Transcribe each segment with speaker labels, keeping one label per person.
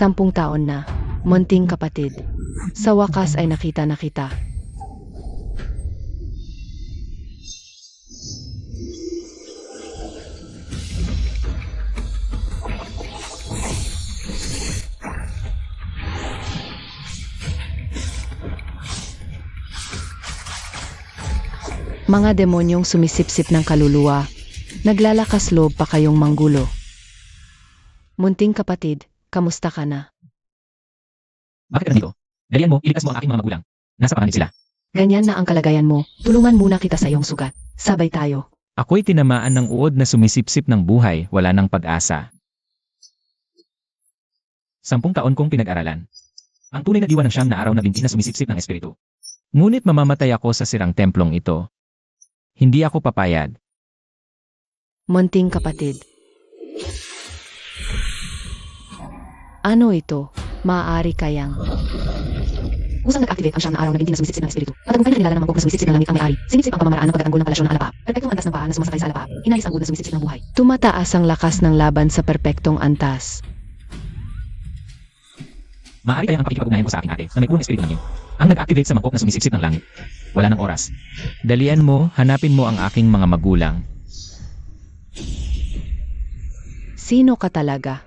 Speaker 1: 10 taon na, munting kapatid. Sa wakas ay nakita na kita. Mga demonyong sumisipsip ng kaluluwa, naglalakas loob pa kayong manggulo. Munting kapatid, kamusta ka na?
Speaker 2: Bakit ka nandito? Dalian mo, iligtas mo ang aking mga magulang. Nasa panganib sila.
Speaker 1: Ganyan na ang kalagayan mo, tulungan muna kita sa iyong sugat. Sabay tayo.
Speaker 2: Ako'y tinamaan ng uod na sumisipsip ng buhay, wala ng pag-asa. 10 taon kong pinag-aralan. Ang tunay na diwa ng siyam na araw na binti na sumisipsip ng espiritu. Ngunit mamamatay ako sa sirang templong ito. Hindi ako papayag.
Speaker 1: Munting kapatid. Ano ito? Maaari kayang...
Speaker 3: Kusang nag-activate ang siyam na araw na binti na sumisipsip ng espiritu. Matagumpay na kilala ng mangkok na sumisipsip ng langit ang may-ari. Sinisip ang pamamaraan ng pagtatanggol ng palasyon ng alapap. Perpektong antas ng paa na sumasakay sa alapap. Inalis ang uod na sumisipsip ng buhay.
Speaker 1: Tumataas ang lakas ng laban sa perpektong antas.
Speaker 2: Maaari kaya ang pakikipag-ugnayan ko sa aking ate na may purong espiritu ng yun. Ang nag-activate sa mangkok na sumisipsip ng langit. Wala ng oras. Dalian mo, hanapin mo ang aking mga magulang.
Speaker 1: Sino ka talaga?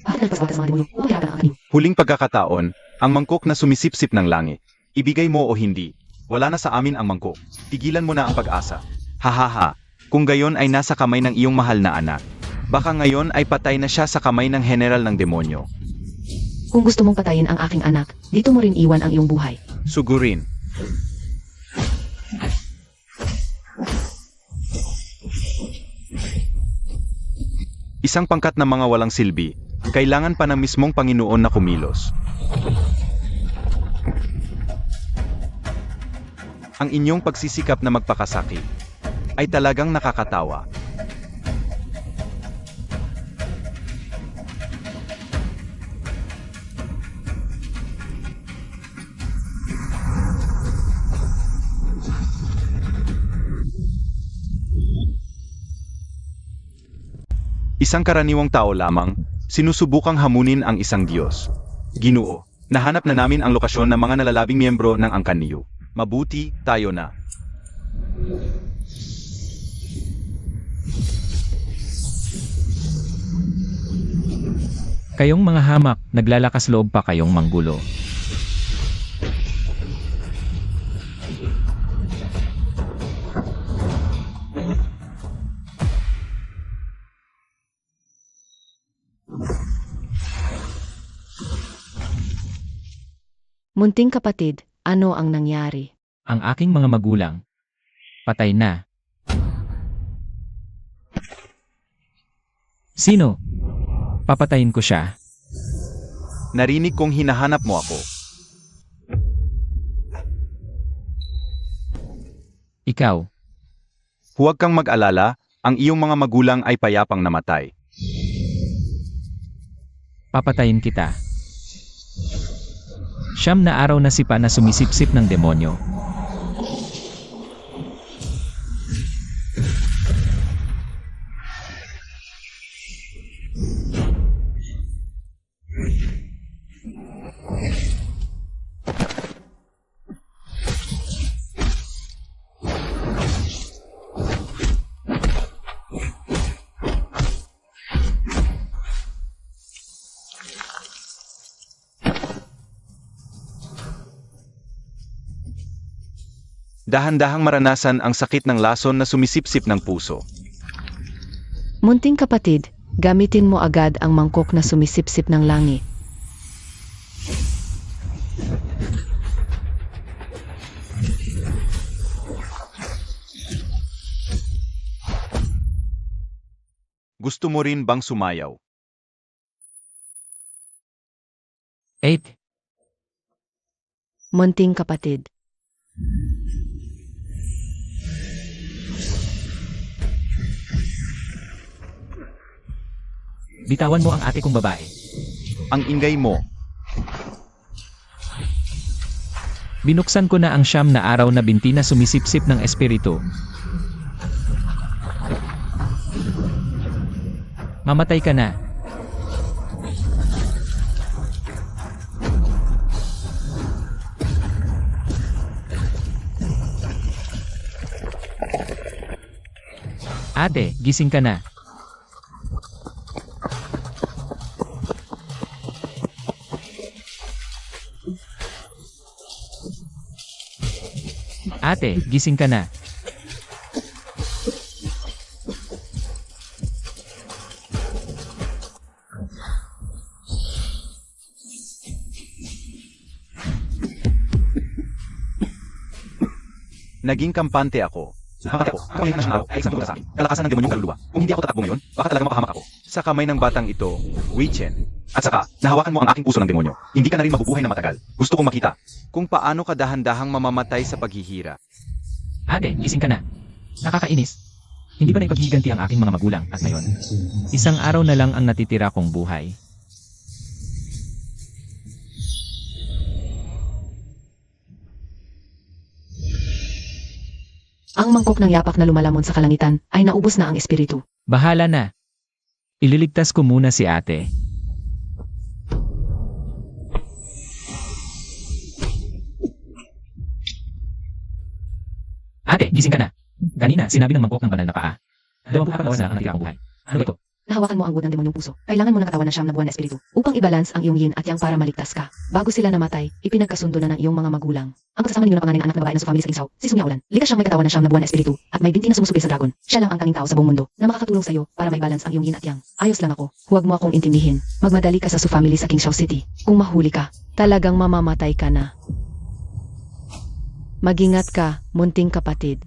Speaker 3: Bakit nagpasawat sa mga demonyo? Upang hirapan ang aking.
Speaker 4: Huling pagkakataon, ang mangkok na sumisipsip ng langit. Ibigay mo o hindi. Wala na sa amin ang mangkok. Tigilan mo na ang pag-asa. Hahaha. Kung gayon ay nasa kamay ng iyong mahal na anak. Baka ngayon ay patay na siya sa kamay ng general ng demonyo.
Speaker 3: Kung gusto mong patayin ang aking anak, dito mo rin iwan ang iyong buhay.
Speaker 4: Sugurin. Isang pangkat ng mga walang silbi, kailangan pa ng mismong Panginoon na kumilos. Ang inyong pagsisikap na magpakasakit ay talagang nakakatawa. Isang karaniwang tao lamang, sinusubukang hamunin ang isang Diyos. Ginoo, nahanap na namin ang lokasyon ng mga nalalabing miyembro ng angkan niyo. Mabuti, tayo na.
Speaker 2: Kayong mga hamak, naglalakas loob pa kayong manggulo.
Speaker 1: Munting kapatid, ano ang nangyari?
Speaker 2: Ang aking mga magulang, patay na. Sino? Papatayin ko siya.
Speaker 4: Narinig kong hinahanap mo ako.
Speaker 2: Ikaw,
Speaker 4: Huwag kang mag-alala, ang iyong mga magulang ay payapang namatay.
Speaker 2: papatayin kita. 9 na araw na sipa na sumisipsip ng demonyo.
Speaker 4: Dahan-dahang maranasan ang sakit ng lason na sumisipsip ng puso.
Speaker 1: Munting kapatid, gamitin mo agad ang mangkok na sumisipsip ng langit.
Speaker 4: Gusto mo rin bang sumayaw?
Speaker 2: 8.
Speaker 1: Munting kapatid.
Speaker 2: Bitawan mo ang ate kong babae.
Speaker 4: Ang ingay mo.
Speaker 2: Binuksan ko na ang 9 na araw na binti na sumisipsip ng espiritu. Mamatay ka na. Ate, gising ka na. Ate, gising ka na.
Speaker 4: Naging kampante ako.
Speaker 5: Bakit ako? Kakalit na siyang araw, ay isang tungkol sa akin. Kalakasan ng demonyong kaluluwa. Kung hindi ako tatakbo ngayon, baka talaga mapahamak ako.
Speaker 4: Sa kamay ng batang ito, Wei Chen,
Speaker 5: At saka, nahawakan mo ang aking puso ng demonyo. Hindi ka na rin mabubuhay na matagal. Gusto kong makita.
Speaker 4: kung paano ka dahan-dahang mamamatay sa paghihirap.
Speaker 2: Ate, gising ka na. Nakakainis. Hindi ba na ipaghiganti ang aking mga magulang at ngayon? Isang araw na lang ang natitira kong buhay.
Speaker 3: Ang mangkok ng yapak na lumalamon sa kalangitan ay naubos na ang espiritu.
Speaker 2: Bahala na. Ililigtas ko muna si ate. Ate, gising ka na. Kanina, sinabi ng mangkok ng banal na paa. 20 kapanawan na ang natira kong buhay. Ano ba ito?
Speaker 3: Nahawakan mo ang wood ng demonyong puso. Kailangan mo ng katawan ng siyam na buwan na espiritu upang i-balance ang iyong yin at yang para maligtas ka. Bago sila namatay, ipinagkasundo na ng iyong mga magulang. Ang pagsasama ninyo ng panganay na anak na babae na sa family sa Insaw, si Sumya Ulan. Likas siyang may katawan ng siyam na buwan na espiritu at may binti na sumusubi sa dragon. Siya lang ang tanging tao sa buong mundo na makakatulong sa iyo para may balance ang iyong yin at yang. Ayos lang ako. Huwag mo akong intindihin. Magmadali ka sa Su family sa King Shao City. Kung mahuli ka,
Speaker 1: Talagang mamamatay ka na. Magingat ka, munting kapatid.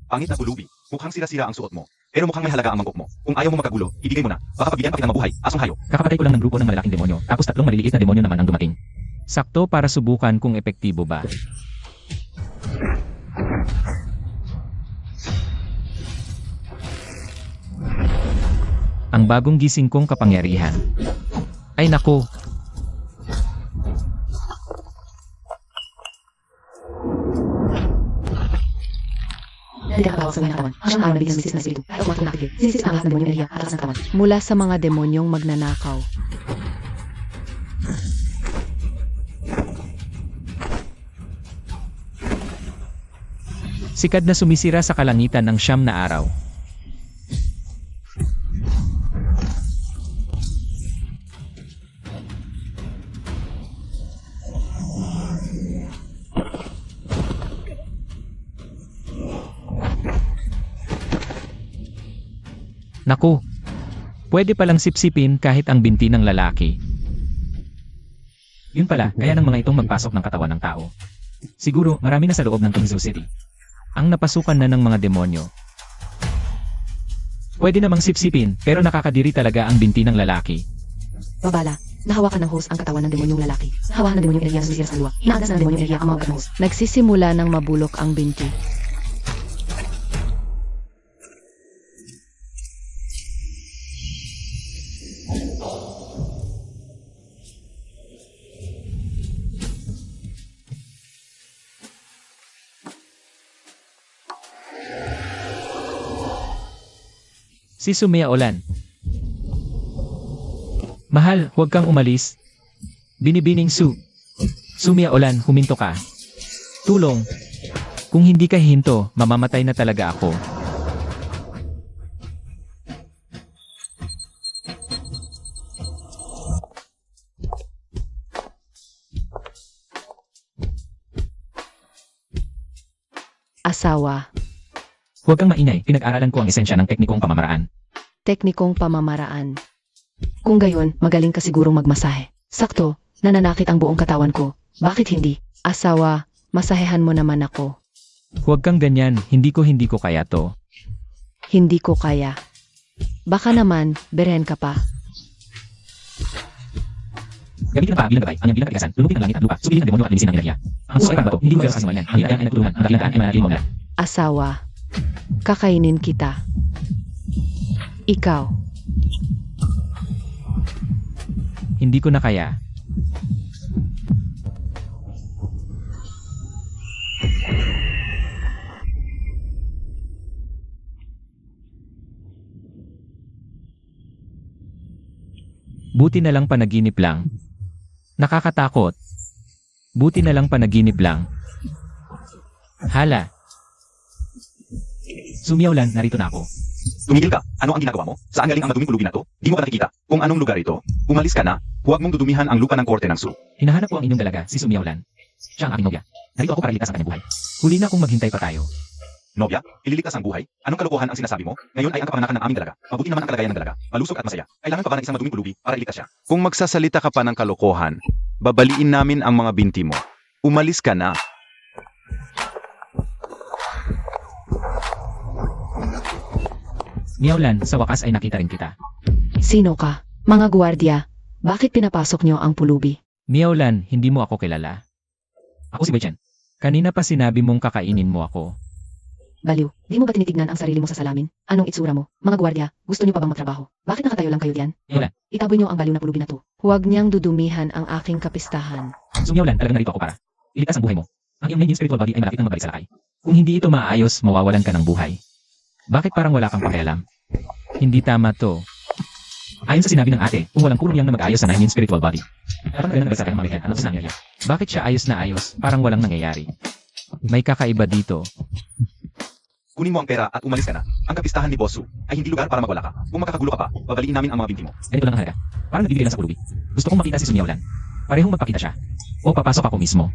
Speaker 5: Pangit na pulubi. Mukhang sira-sira ang suot mo. Pero mukhang may halaga ang mangkok mo. Kung ayaw mo magkagulo, ibigay mo na. Baka pagbigyan pa kita ng mabuhay, asong hayop.
Speaker 2: Kakapatay ko lang ng grupo ng malalaking demonyo, tapos 3 maliliit na demonyo naman ang dumating. Sakto para subukan kung epektibo ba. Ang bagong gising kong kapangyarihan. Ay nako,
Speaker 3: hindi ka sa mga katawan. Ang siyang araw na bigyan ng misis na espiritu ay automatic na nakikil. Sinisisi ang lahat ng demonyong enerhiya at lakas ng katawan.
Speaker 1: Mula sa mga demonyong magnanakaw.
Speaker 2: sikad na sumisira sa kalangitan ng 9 na araw. Naku, pwede palang sipsipin kahit ang binti ng lalaki. Yun pala, kaya ng mga itong magpasok ng katawan ng tao. Siguro, marami na sa loob ng Kingzhou City. Ang napasukan na ng mga demonyo. Pwede namang sipsipin, pero nakakadiri talaga ang binti ng lalaki.
Speaker 3: Babala, nahawakan ng host ang katawan ng demonyong lalaki. Nahawakan ng demonyong enerhiya na sumisira sa luwa. Inaagas ng demonyong enerhiya ang mga host.
Speaker 1: Nagsisimula ng mabulok ang binti.
Speaker 2: Si Sumya Ulan. Mahal, huwag kang umalis. Binibining Sumya Ulan, huminto ka. Tulong. Kung hindi ka hihinto, mamamatay na talaga ako.
Speaker 1: Asawa.
Speaker 2: Huwag kang maingay, pinag-aralan ko ang esensya ng teknikong pamamaraan.
Speaker 1: Teknikong pamamaraan.
Speaker 3: Kung gayon, magaling ka sigurong magmasahe. Sakto, nananakit ang buong katawan ko. Bakit hindi?
Speaker 1: Asawa, masahehan mo naman ako.
Speaker 2: Huwag kang ganyan, hindi ko kaya to.
Speaker 1: Hindi ko kaya. Baka naman, berhen ka pa.
Speaker 2: Gamitin ang paa bilang gabay, ang iyong bilang katigasan, lulupin ang langit at lupa, subilihin ang demonyo at linisin ang enerhiya. Ang puso ay parang bato, hindi ko kayo kasinungalingan, ang hinayan ay nagtulungan, ang dakilang daan ay manatiling mawala.
Speaker 1: Asawa, kakainin kita. Ikaw,
Speaker 2: Hindi ko na kaya. Buti na lang panaginip lang. Nakakatakot. Buti na lang panaginip lang. Hala, Sumiawlan, narito na ako.
Speaker 5: Tumigil ka. Ano ang ginagawa mo? Saan galing ang maduming pulubi na to? Di mo ba nakikita kung anong lugar ito? Umalis ka na. Huwag mong dudumihan ang lupa ng korte ng Su.
Speaker 2: Hinahanap ko ang inyong dalaga, si Sumiawlan. Siya ang aking nobya. Narito ako para ligtas ang kanyang buhay. Huli na kung maghintay pa tayo.
Speaker 5: Nobya, ililigtas ang buhay? Anong kalokohan ang sinasabi mo? Ngayon ay ang kapanganakan ng aming dalaga. Mabuti naman ang kalagayan ng dalaga. Malusog at masaya. Kailangan pa ba ng isang maduming pulubi para iligtas siya?
Speaker 4: Kung magsasalita ka pa ng kalokohan, babaliin namin ang mga binti mo. Umalis ka na.
Speaker 2: Miawlan, sa wakas ay nakita rin kita.
Speaker 3: Sino ka? Mga gwardiya, bakit pinapasok niyo ang pulubi?
Speaker 2: Miawlan, hindi mo ako kilala. Ako si Wei Chen. Kanina pa sinabi mong kakainin mo ako.
Speaker 3: Baliw, di mo ba tinitignan ang sarili mo sa salamin? Anong itsura mo? Mga gwardiya, gusto niyo pa bang magtrabaho? Bakit nakatayo lang kayo diyan?
Speaker 2: Miawlan,
Speaker 3: Itaboy niyo ang baliw na pulubi na to.
Speaker 1: Huwag niyang dudumihan ang aking kapistahan.
Speaker 2: Sumiawlan, talagang narito ako para iligtas ang buhay mo. Ang iyong main spiritual body ay malapit nang mabalik sa lakay. Kung hindi ito maayos, mawawalan ka ng buhay. Bakit parang wala kang pakialam? Hindi tama to. Ayon sa sinabi ng ate, kung walang kulong yang na mag-ayos sa 9 spiritual body. Dapat maganda sa kanyang mamigyan. Ano sa nangyayari? Bakit siya ayos na ayos? Parang walang nangyayari. May kakaiba dito.
Speaker 5: Kunin mo ang pera at umalis ka na. Ang kapistahan ni Boss Su ay hindi lugar para magwala ka. Kung makakagulo ka pa, babaliin namin ang mga binti mo.
Speaker 2: Ganito lang ang halaga. Parang nagbibigay lang sa pulubi. Gusto kong makita si Sumiawlan. Parehong magpakita siya. O papasok ako mismo.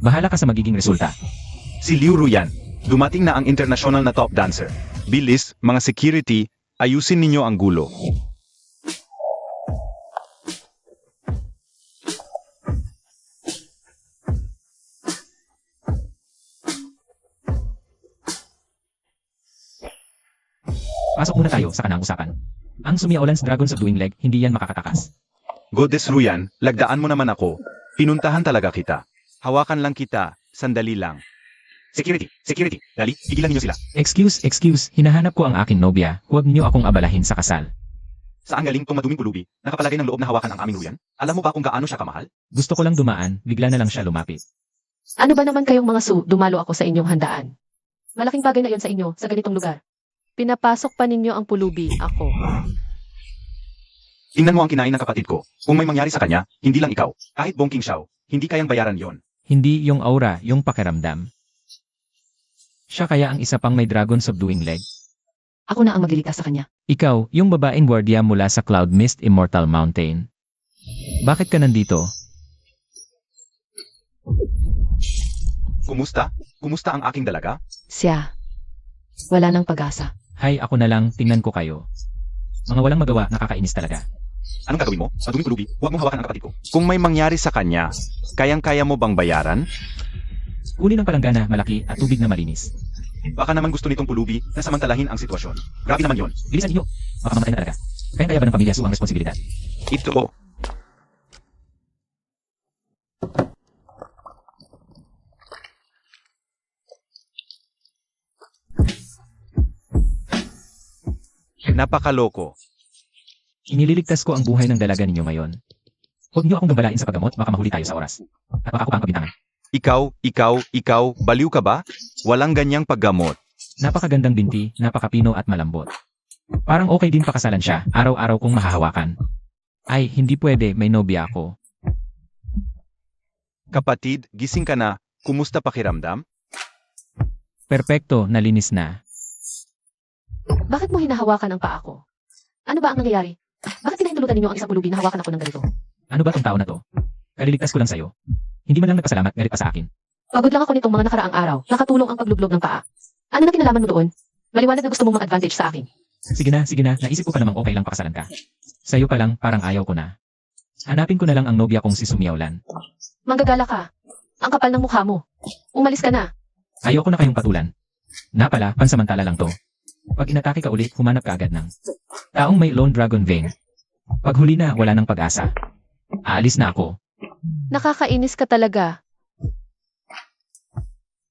Speaker 2: Bahala ka sa magiging resulta.
Speaker 4: Si Liu Ruyan, dumating na ang international na top dancer. Bilis, mga security, ayusin ninyo ang gulo.
Speaker 2: Pasok muna tayo sa kanang usapan. Ang Sumiawlan's Dragon Subduing Leg, hindi yan makakatakas.
Speaker 4: Goddess Ruyan, lagdaan mo naman ako. Pinuntahan talaga kita. Hawakan lang kita, sandali lang.
Speaker 5: Security. Dali, pigilan niyo sila.
Speaker 2: Excuse, hinahanap ko ang aking nobya. Huwag niyo akong abalahin sa kasal.
Speaker 5: Saan galing tong maduming pulubi? Nakapalagay ng loob na hawakan ang aming Ruyan? Alam mo ba kung gaano siya kamahal?
Speaker 2: Gusto ko lang dumaan, bigla na lang siya lumapit.
Speaker 3: Ano ba naman kayong mga Su, dumalo ako sa inyong handaan? Malaking bagay na yon sa inyo, sa ganitong lugar.
Speaker 1: Pinapasok pa ninyo ang pulubi, ako.
Speaker 5: Tingnan mo ang kinain ng kapatid ko. Kung may mangyari sa kanya, hindi lang ikaw. Kahit Bongking Xiao, hindi kayang bayaran yon.
Speaker 2: Hindi yung aura, yung pakiramdam. Siya kaya ang isa pang may Dragon Subduing Leg?
Speaker 3: Ako na ang magliligtas sa kanya.
Speaker 2: Ikaw, yung babaeng gwardiya mula sa Cloud Mist Immortal Mountain. Bakit ka nandito?
Speaker 5: Kumusta? Kumusta ang aking dalaga?
Speaker 3: Siya. Wala nang pag-asa.
Speaker 2: Hay, ako na lang, tingnan ko kayo. Mga walang magawa, nakakainis talaga.
Speaker 5: Anong gagawin mo? Maduming pulubi, huwag mong hawakan ang kapatid ko.
Speaker 4: Kung may mangyari sa kanya, kayang-kaya mo bang bayaran?
Speaker 2: Kunin ang palanggana, malaki, at tubig na malinis.
Speaker 5: Baka naman gusto nitong pulubi na samantalahin ang sitwasyon. Grabe naman yon.
Speaker 2: Bilisan niyo. Baka mamatay na talaga. Kaya ba ng pamilya Su ang responsibilidad?
Speaker 4: Ito. Napakaloko.
Speaker 2: Inililigtas ko ang buhay ng dalaga ninyo ngayon. Huwag niyo akong gabalain sa paggamot, baka mahuli tayo sa oras. At baka ako pa ang kabintangan.
Speaker 4: Ikaw, baliw ka ba? Walang ganyang paggamot.
Speaker 2: Napakagandang binti, napakapino at malambot. Parang okay din pakasalan siya, araw-araw kong mahahawakan. Ay, hindi pwede, may nobya ako.
Speaker 4: Kapatid, gising ka na. Kumusta pakiramdam?
Speaker 2: Perpekto, nalinis na.
Speaker 3: Bakit mo hinahawakan ang paa ko? Ano ba ang nangyayari? Bakit pinahintulutan ninyo ang isang pulubi na hawakan ako ng ganito?
Speaker 2: Ano ba tong tao na to? Kaliligtas ko lang sa'yo. Hindi man lang nagpasalamat, galit pa sa akin.
Speaker 3: Pagod lang ako nitong mga nakaraang araw. Nakatulong ang paglublog ng paa. Ano na kinalaman mo doon? Maliwanag na gusto mong mag-advantage sa akin.
Speaker 2: Sige na, naisip ko pa namang okay lang pakasalan ka. Sa'yo pa lang, parang ayaw ko na. Hanapin ko na lang ang nobya kong si Sumiawlan.
Speaker 3: Manggagala ka. Ang kapal ng mukha mo. Umalis ka na.
Speaker 2: Ayoko na kayong patulan. Na pala, pansamantala lang to. Pag inatake ka ulit, humanap ka agad ng taong may Lone Dragon Vein. Pag huli na, wala nang pag-asa. Aalis na ako.
Speaker 1: Nakakainis ka talaga.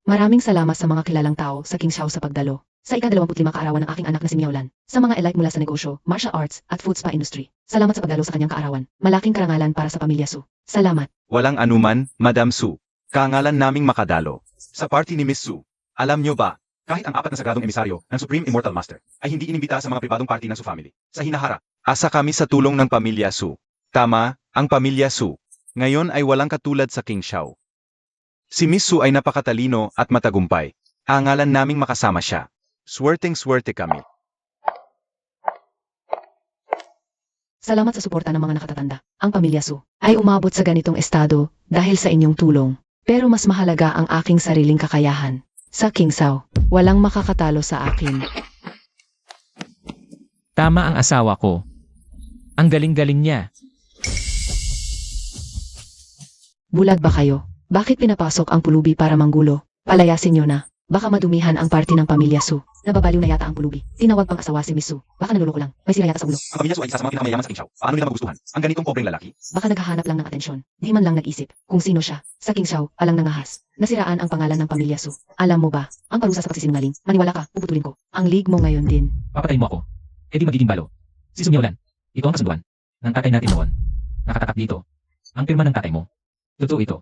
Speaker 3: Maraming salamat sa mga kilalang tao sa King Xiao sa pagdalo. Sa ika-25 kaarawan ng aking anak na si Miawlan. Sa mga elite mula sa negosyo, martial arts, at food spa industry. Salamat sa pagdalo sa kanyang kaarawan. Malaking karangalan para sa pamilya Su. Salamat.
Speaker 4: Walang anuman, Madam Su. Karangalan naming makadalo.
Speaker 5: Sa party ni Miss Su, alam nyo ba, kahit ang 4 na sagradong emisaryo ng Supreme Immortal Master ay hindi inimbita sa mga pribadong party ng Su family. Sa hinahara,
Speaker 4: Asa kami sa tulong ng pamilya Su. Tama, ang pamilya Su. Ngayon ay walang katulad sa King Xiao. Si Miss Su ay napakatalino at matagumpay. Angalan naming makasama siya. Swerteng-swerte kami.
Speaker 3: Salamat sa suporta ng mga nakatatanda. Ang pamilya Su ay umabot sa ganitong estado dahil sa inyong tulong. Pero mas mahalaga ang aking sariling kakayahan. Sa King Sao, walang makakatalo sa akin.
Speaker 2: Tama ang asawa ko. Ang galing-galing niya.
Speaker 3: Bulag ba kayo? Bakit pinapasok ang pulubi para manggulo? Palayasin nyo na. Baka madumihan ang party ng pamilya Su. Nababaliw na yata ang pulubi. Tinawag pang asawa si Miss Su. Baka naluloko lang. May sira yata sa ulo.
Speaker 5: Ang pamilya Su ay isa sa mga pinakamayaman sa King Siao. Paano nila magugustuhan? Ang ganitong pobreng lalaki?
Speaker 3: Baka naghahanap lang ng atensyon. Di man lang nag-isip kung sino siya. Sa King Siao, alang nangahas. Nasiraan ang pangalan ng pamilya Su. Alam mo ba, ang parusa sa pagsisinungaling, maniwala ka, puputulin ko. Ang league mo ngayon din.
Speaker 2: Papatayin mo ako. E di magiging balo. Si Sumyolan. Ito ang kasunduan. Ng tatay natin noon. Nakatatak dito. Ang pirma ng tatay mo. Totoo ito.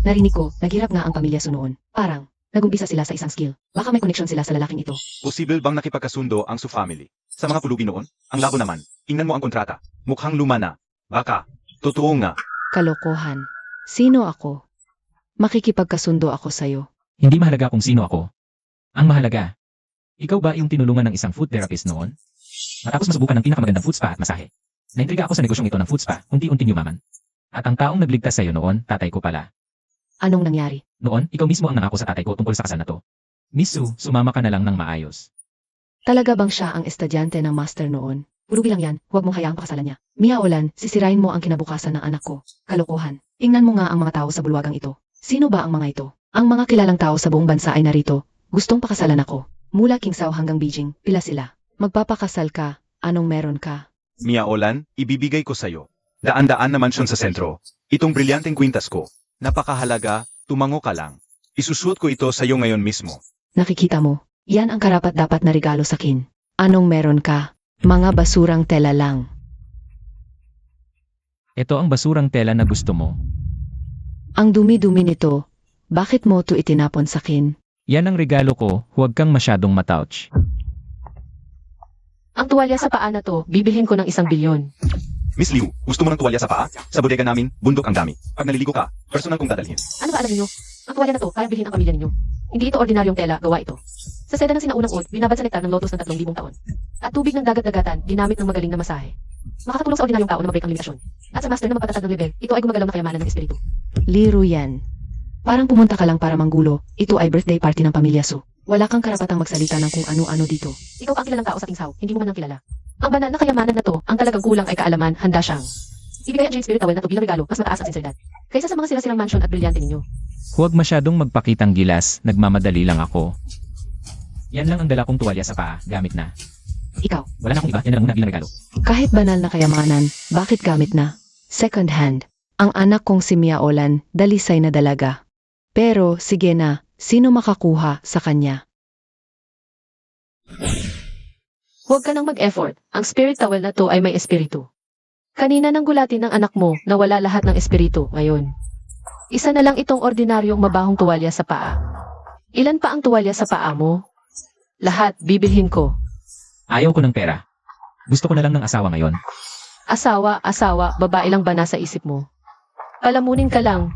Speaker 3: Narinig ko, naghirap nga ang pamilya Su noon. Parang, nagumpisa sila sa isang skill. Baka may connection sila sa lalaking ito.
Speaker 5: Posible bang nakipagkasundo ang Su family? Sa mga pulubi noon? Ang labo naman. Tingnan mo ang kontrata. Mukhang luma na. Baka. Totoo nga.
Speaker 1: Kalokohan. Sino ako? Makikipagkasundo ako sa'yo.
Speaker 2: Hindi mahalaga kung sino ako. Ang mahalaga. Ikaw ba yung tinulungan ng isang food therapist noon? Matapos masubukan ng pinakamagandang food spa at masahe. Naintriga ako sa negosyong ito ng food spa, unti-unting yumaman. At ang taong nagligtas sa'yo noon, tatay ko pala.
Speaker 3: Anong nangyari?
Speaker 2: Noon, ikaw mismo ang nangako sa tatay ko tungkol sa kasal na to. Miss Su, sumama ka na lang ng maayos.
Speaker 3: Talaga bang siya ang estudyante ng master noon? Pulubi lang yan, huwag mong hayaang pakasalan niya. Mia Olan, sisirain mo ang kinabukasan ng anak ko. Kalokohan. Tingnan mo nga ang mga tao sa bulwagang ito. Sino ba ang mga ito? Ang mga kilalang tao sa buong bansa ay narito. Gustong pakasalan ako. Mula King Sao hanggang Beijing, pila sila.
Speaker 1: Magpapakasal ka. Anong meron ka?
Speaker 4: Mia Olan, ibibigay ko sa'yo. Daan-daan na mansyon sa sentro. Itong brilyanteng kwintas ko. Napakahalaga, tumango ka lang. Isusuot ko ito sa'yo ngayon mismo.
Speaker 3: Nakikita mo, yan ang karapat-dapat na regalo sa akin.
Speaker 1: Anong meron ka? Mga basurang tela lang.
Speaker 2: Ito ang basurang tela na gusto mo.
Speaker 1: Ang dumi-dumi nito. Bakit mo to itinapon sakin?
Speaker 2: Yan ang regalo ko, huwag kang masyadong matouch.
Speaker 3: Ang tuwalya sa paa na to, bibilhin ko ng 1 bilyon.
Speaker 5: Miss Liu, gusto mo ng tuwalya sa paa? Sa bodega namin, bundok ang dami. Pag naliligo ka, personal kong dadalhin.
Speaker 3: Ano ba alam niyo? Ang tuwalya na to, kaya bilhin ang pamilya ninyo. Hindi ito ordinaryong tela, gawa ito. Sa seda ng sinaunang oat, binabad sa nektar ng lotus ng 3,000 taon. At tubig ng dagat-dagatan, ginamit ng magaling na masahe. Makakatulong sa ordinaryong tao na mabreak ang limitasyon. At sa master na magpatatag ng level, ito ay gumagalaw na kayamanan ng espiritu.
Speaker 1: Liro yan.
Speaker 3: Parang pumunta ka lang para manggulo, ito ay birthday party ng pamilya Su. Wala kang karapatang magsalita ng kung ano-ano dito. Ikaw ang kilalang tao sa King Sao, hindi mo man lang kilala. Ang banal na kayamanan na to, ang talagang kulang ay kaalaman, handa siyang. Ibigay ang Jade Spirit Towel na to bilang regalo, mas mataas ang sinseridad. Kaysa sa mga sira-sirang mansion at brilyante ninyo.
Speaker 2: Huwag masyadong magpakitang gilas, nagmamadali lang ako. Yan lang ang dala kong tuwalya sa paa, gamit na.
Speaker 3: Ikaw,
Speaker 2: Wala na akong iba, yan na lang muna bilang regalo.
Speaker 1: Kahit banal na kayamanan, bakit gamit na? Second hand. Ang anak kong si Mia Olan, dalisay na dalaga. Pero, sige na, sino makakuha sa kanya?
Speaker 3: huwag ka nang mag-effort. Ang Spirit Towel na to ay may espiritu. Kanina nang gulatin ng anak mo na wala lahat ng espiritu ngayon. Isa na lang itong ordinaryong mabahong tuwalya sa paa. Ilan pa ang tuwalya sa paa mo? Lahat, bibilhin ko.
Speaker 2: Ayaw ko ng pera. Gusto ko na lang ng asawa ngayon.
Speaker 3: Asawa, babae lang ba nasa isip mo? Palamunin ka lang.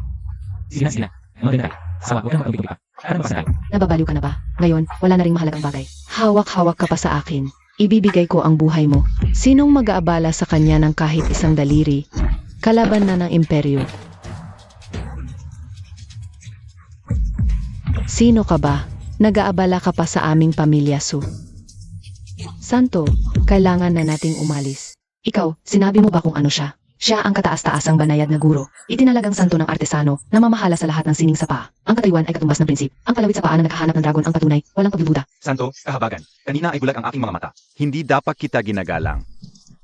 Speaker 2: Sige na. Ano din na tayo? Asawa, huwag ka na magpapigil pa. Ano ba sa tayo?
Speaker 3: Nababaliw ka na ba? Ngayon, wala na ring mahalagang bagay.
Speaker 1: Hawak-hawak ka pa sa akin. Ibibigay ko ang buhay mo. Sinong mag-aabala sa kanya ng kahit isang daliri? Kalaban na ng imperyo. Sino ka ba? Nag-aabala ka pa sa aming pamilya, Su. Santo, kailangan na nating umalis.
Speaker 3: Ikaw, sinabi mo ba kung ano siya? Siya ang kataas-taasang banayad na guro. Itinalagang santo ng artesano na mamahala sa lahat ng sining sa paa. Ang katayuan ay katumbas ng prinsip. Ang palawit sa paa na nakahanap ng dragon ang patunay. Walang pagdududa.
Speaker 5: Santo, kahabagan. Kanina ay bulag ang aking mga mata.
Speaker 4: Hindi dapat kita ginagalang.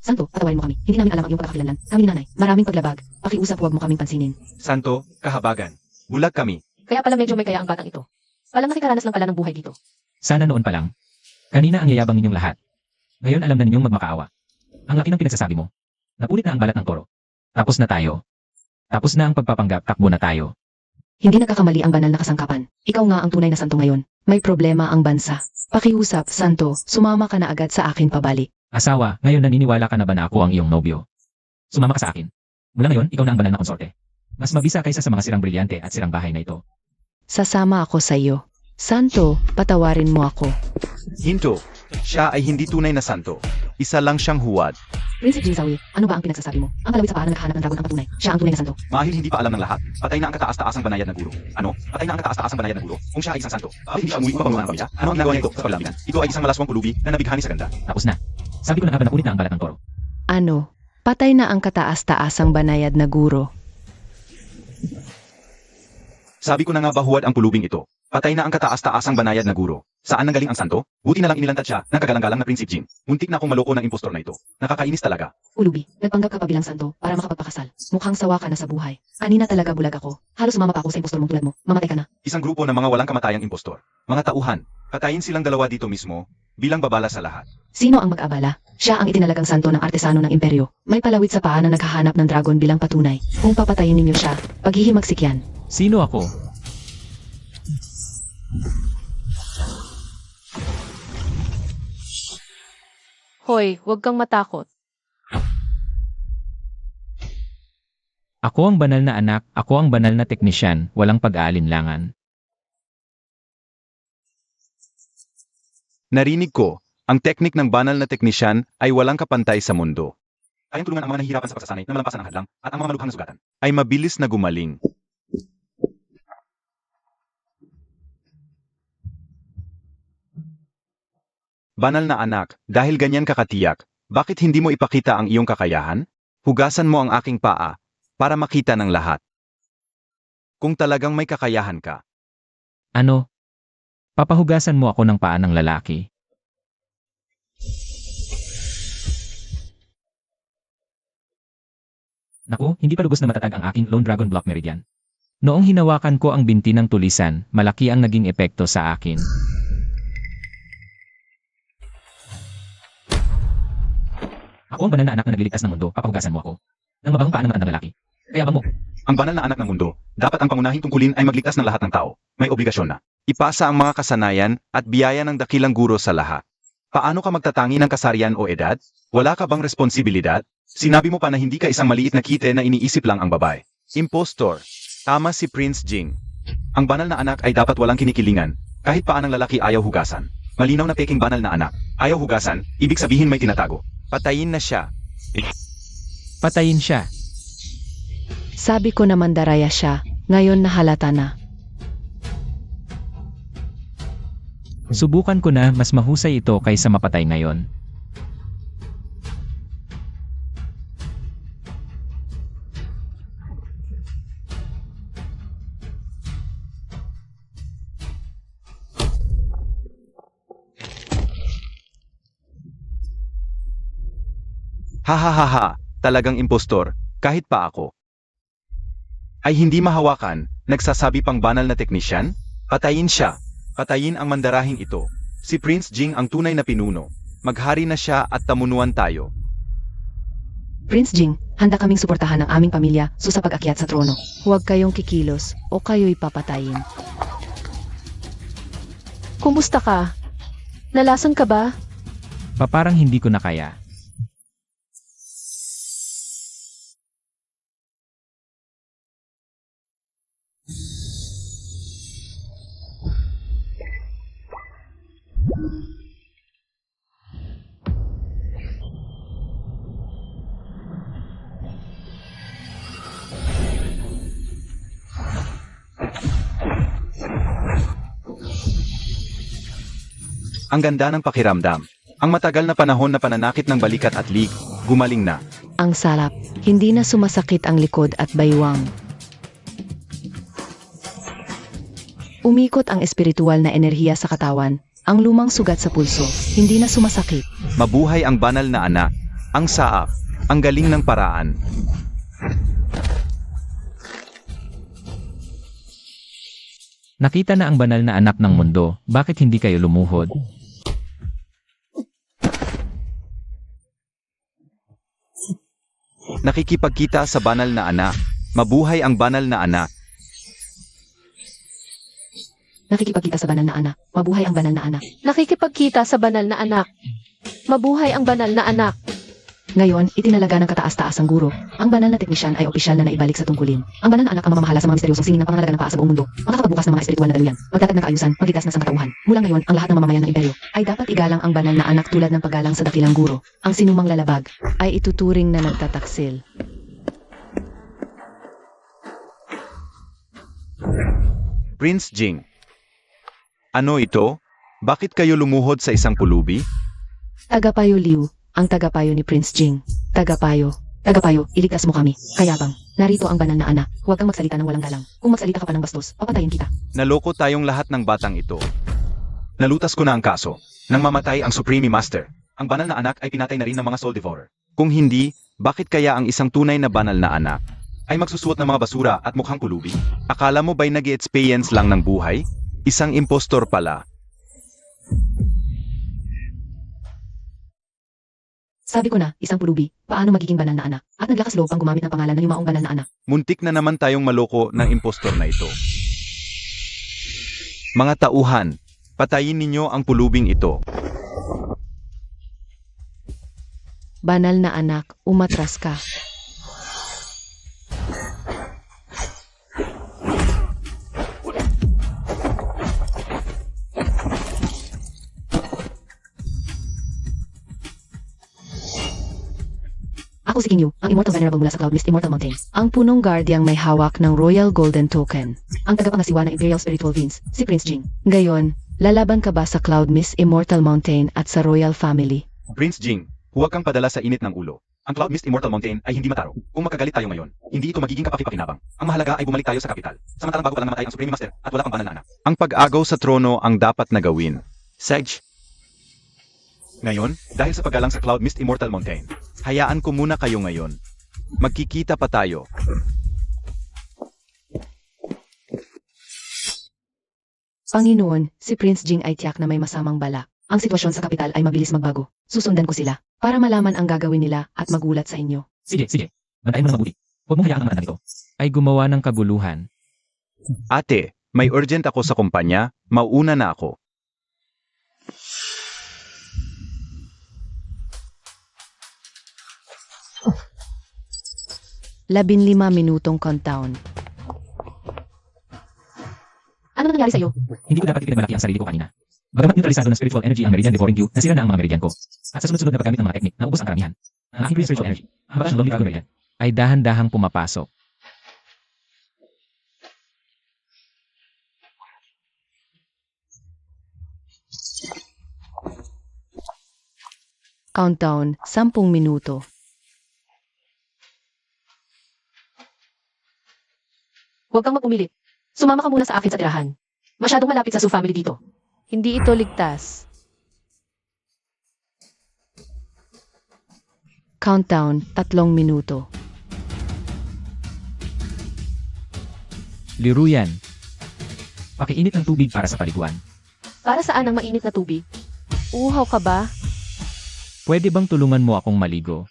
Speaker 3: Santo, patawarin mo kami. Hindi namin alam ang iyong pagkakakilanlan. Kami ni nanay. Maraming paglabag. Pakiusap, huwag mo kaming pansinin.
Speaker 4: Santo, kahabagan. Bulag kami.
Speaker 3: Kaya pala medyo may kaya ang batang ito. Palang nakikaranas lang pala ng buhay dito.
Speaker 2: Sana noon pa lang. Kanina ang yayabang ninyong lahat. Ngayon alam na ninyong magmakaawa. Ang laki ng pinagsasabi mo. Napulit na ang balat ng toro. Tapos na tayo. Tapos na ang pagpapanggap, takbo na tayo.
Speaker 3: Hindi nagkakamali ang banal na kasangkapan. Ikaw nga ang tunay na santo ngayon.
Speaker 1: May problema ang bansa. Pakiusap, Santo, sumama ka na agad sa akin pabalik.
Speaker 2: Asawa, ngayon naniniwala ka na ba na ako ang iyong nobyo? Sumama ka sa akin. Mula ngayon, ikaw na ang banal na konsorte. Mas mabisa kaysa sa mga sirang brilyante at sirang bahay na ito.
Speaker 1: Sasama ako sa iyo. Santo, patawarin mo ako.
Speaker 4: Hinto, siya ay hindi tunay na santo. Isa lang siyang huwad.
Speaker 3: Prince Jing Sawi, ano ba ang pinagsasabi mo? Ang palawit sa paa na naghahanap ng dragon ang patunay. Siya ang tunay na santo.
Speaker 5: Marahil hindi pa alam ng lahat. Patay na ang kataas-taasang banayad na guro. Ano? Patay na ang kataas-taasang banayad na guro. Kung siya ay isang santo, bakit hindi siya umuwi mapangunahan ang pamilya? Ano ang ginagawa niya ito sa paglamitan? Ito ay isang malaswang pulubi na nabighani sa ganda.
Speaker 2: Tapos na. Sabi ko na nga ba nakunit na ang balat ng toro?
Speaker 1: Ano? Patay na ang kataas-taasang banayad na guro.
Speaker 5: Sabi ko na nga ba huwad ang pulubing ito? Patay na ang kataas-taasang banayad na guro. Saan nanggaling ang santo? Buti na lang inilantad siya ng kagalang-galang na Prince Jing. Muntik na akong maloko ng impostor na ito. Nakakainis talaga.
Speaker 3: Ulubi, nagpanggap ka pa bilang santo para makapagpakasal. Mukhang sawa ka na sa buhay. Anina talaga bulag ako. Halos sumama pa ako sa impostor mong tulad mo. Mamatay ka na.
Speaker 5: Isang grupo ng mga walang kamatayang impostor. Mga tauhan. Patayin silang dalawa dito mismo, bilang babala sa lahat.
Speaker 3: Sino ang mag-abala? Siya ang itinalagang santo ng artesano ng imperyo. May palawit sa paa na naghahanap ng dragon bilang patunay. Kung papatayin ninyo siya, paghihimagsik yan.
Speaker 2: Sino ako?
Speaker 6: Hoy, huwag kang matakot.
Speaker 2: Ako ang banal na anak, ako ang banal na teknisyan, walang pag-aalinlangan.
Speaker 4: Narinig ko, ang teknik ng banal na teknisyan ay walang kapantay sa mundo.
Speaker 5: Kayang tulungan ang mga nahihirapan sa pagsasanay na malampasan ang hadlang at ang mga malukhang na sugatan.
Speaker 4: Ay mabilis na gumaling. Banal na anak, dahil ganyan ka katiyak, bakit hindi mo ipakita ang iyong kakayahan? Hugasan mo ang aking paa, para makita ng lahat. Kung talagang may kakayahan ka.
Speaker 2: Ano? Papahugasan mo ako ng paa ng lalaki. Naku, hindi pa lubos na matatag ang aking Lone Dragon Block Meridian. Noong hinawakan ko ang binti ng tulisan, malaki ang naging epekto sa akin. Ako ang banal na anak na nagliligtas ng mundo, papahugasan mo ako. Nang mabahong paa ng matandang lalaki. Kaya ba mo?
Speaker 5: Ang banal na anak ng mundo, dapat ang pangunahing tungkulin ay magligtas ng lahat ng tao. May obligasyon na.
Speaker 4: Ipasa ang mga kasanayan at biyaya ng dakilang guro sa lahat. Paano ka magtatangi ng kasarian o edad? Wala ka bang responsibilidad?
Speaker 5: Sinabi mo pa na hindi ka isang maliit na kite na iniisip lang ang babae.
Speaker 4: Impostor. Tama si Prince Jing.
Speaker 5: Ang banal na anak ay dapat walang kinikilingan, kahit paan ng lalaki ayaw hugasan. Malinaw na peking banal na anak. Ayaw hugasan, ibig sabihin may tinatago.
Speaker 4: Patayin na siya.
Speaker 2: Patayin siya.
Speaker 1: Sabi ko na mandaraya siya, ngayon nahalata na.
Speaker 2: Subukan ko na mas mahusay ito kaysa mapatay ngayon.
Speaker 4: Hahaha, talagang impostor, kahit pa ako. Ay hindi mahawakan, nagsasabi pang banal na teknisyan? Patayin siya. Patayin ang mandarahing ito. Si Prince Jing ang tunay na pinuno. Maghari na siya at tamunuan tayo.
Speaker 3: Prince Jing, handa kaming suportahan ang aming pamilya sa pag-akyat sa trono.
Speaker 1: Huwag kayong kikilos o kayo'y papatayin.
Speaker 6: Kumusta ka? Nalason ka ba?
Speaker 2: Parang hindi ko na kaya.
Speaker 4: Ang ganda ng pakiramdam. Ang matagal na panahon na pananakit ng balikat at lig, gumaling na.
Speaker 1: Ang sarap, hindi na sumasakit ang likod at baywang. Umikot ang espiritual na enerhiya sa katawan, ang lumang sugat sa pulso, hindi na sumasakit.
Speaker 4: Mabuhay ang banal na anak. Ang saap. Ang galing ng paraan.
Speaker 2: Nakita na ang banal na anak ng mundo, bakit hindi kayo lumuhod?
Speaker 4: Nakikipagkita sa banal na anak. Mabuhay ang banal na anak.
Speaker 3: Nakikipagkita sa banal na anak. Mabuhay ang banal na anak.
Speaker 6: Nakikipagkita sa banal na anak. Mabuhay ang banal na anak.
Speaker 3: Ngayon, itinalaga ng kataas-taasang guro. Ang banal na teknisyan ay opisyal na naibalik sa tungkulin. Ang banal na anak ang mamamahala sa mga misteryosong sining ng pangangalaga ng paa sa buong mundo. Makakapagbukas ng mga espiritual na daluyan. Magtatag ng kaayusan, magligtas ng sangkatauhan. Mula ngayon, ang lahat ng mamamayan ng imperyo ay dapat igalang ang banal na anak tulad ng paggalang sa dakilang guro. Ang sinumang lalabag
Speaker 1: Ay ituturing na nagtataksil.
Speaker 4: Prince Jing. Ano ito? Bakit kayo lumuhod sa isang pulubi?
Speaker 3: Tagapayo Liu, ang tagapayo ni Prince Jing. Tagapayo. Tagapayo, iligtas mo kami. Kayabang, narito ang banal na anak. Huwag kang magsalita ng walang galang. Kung magsalita ka pa ng bastos, papatayin kita.
Speaker 4: Naloko tayong lahat ng batang ito. Nalutas ko na ang kaso. Nang mamatay ang Supreme Master, ang banal na anak ay pinatay na rin ng mga Soul Devourer. Kung hindi, bakit kaya ang isang tunay na banal na anak ay magsusuot ng mga basura at mukhang pulubi? Akala mo ba'y nag-experience lang ng buhay? Isang impostor pala.
Speaker 3: Sabi ko na, isang pulubi, paano magiging banal na anak? At naglakas loob ang gumamit ng pangalan ng yumaong banal na anak.
Speaker 4: Muntik na naman tayong maloko ng impostor na ito. Mga tauhan, patayin ninyo ang pulubing ito.
Speaker 1: Banal na anak, umatras ka.
Speaker 3: Ako si King Yu, ang Immortal Venerable mula sa Cloud Mist Immortal Mountain.
Speaker 1: Ang punong guardiang may hawak ng Royal Golden Token.
Speaker 3: Ang tagapangasiwa ng Imperial Spiritual Beings, si Prince Jing.
Speaker 1: Ngayon, lalaban ka ba sa Cloud Mist Immortal Mountain at sa Royal Family?
Speaker 4: Prince Jing, huwag kang padala sa init ng ulo. Ang Cloud Mist Immortal Mountain ay hindi mataro. Kung magkagalit tayo ngayon, hindi ito magiging kapaki-pakinabang. Ang mahalaga ay bumalik tayo sa kapital. Samantalang bago pa lang namatay ang Supreme Master at wala pang banal na anak. Ang pag-agaw sa trono ang dapat na gawin. Sedge. Ngayon, dahil sa paggalang sa Cloud Mist Immortal Mountain, hayaan ko muna kayo ngayon. Magkikita pa tayo.
Speaker 3: Panginoon, si Prince Jing ay tiyak na may masamang balak. Ang sitwasyon sa kapital ay mabilis magbago. Susundan ko sila para malaman ang gagawin nila at magulat sa inyo.
Speaker 2: Sige. Bantayan mo na mabuti. Huwag mong hayaan ang mga anak ito ay gumawa ng kabuluhan.
Speaker 4: Ate, may urgent ako sa kumpanya, mauuna na ako.
Speaker 1: Labinlima minutong countdown.
Speaker 3: Ano nangyari sa'yo?
Speaker 2: Hindi ko dapat ipinagmalaki ang sarili ko kanina. Bagamat neutralisado ng spiritual energy ang Meridian Devouring Q, nasira na ang mga Meridian ko. At sa sunod-sunod na paggamit ng mga teknik, naubos ang karamihan. Ang aking spiritual energy, ang batas ng Lonely Dragon Meridian, ay dahan-dahang pumapasok.
Speaker 1: Countdown, 10 minuto.
Speaker 3: Huwag kang magpumilit. Sumama ka muna sa akin sa tirahan. Masyadong malapit sa Su family dito.
Speaker 1: Hindi ito ligtas. Countdown, 3 minuto.
Speaker 2: Liruyan. Pakiinit ng tubig para sa paliguan.
Speaker 3: Para saan ang mainit na tubig?
Speaker 1: Uhaw ka ba?
Speaker 2: Pwede bang tulungan mo akong maligo?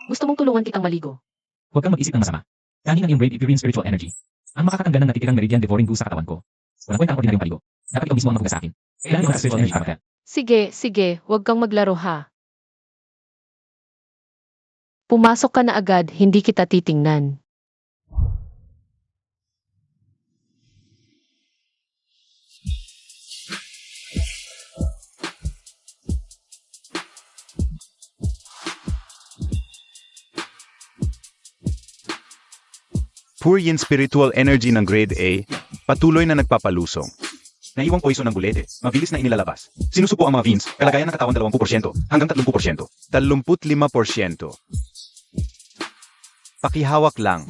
Speaker 3: Gusto mong tulungan kitang maligo.
Speaker 2: Huwag kang mag-isip ng masama. Kanin ang iyong brave Imperial spiritual energy. Ang makakatanggal ng natitirang Meridian Devouring Gu sa katawan ko. Walang kwenta ang ordinaryong paligo. Dapat ikaw mismo ang magbuga sa akin. Kailangan ko ng spiritual energy para
Speaker 6: Sige, huwag kang maglaro ha. Pumasok ka na agad, hindi kita titingnan.
Speaker 4: Pure yin spiritual energy ng grade A, patuloy na nagpapalusong. Naiwang poison ng bulete, mabilis na inilalabas. Sinusupo ang mga veins, kalagayan ng katawan 20% hanggang 30%. 35%. Pakihawak lang.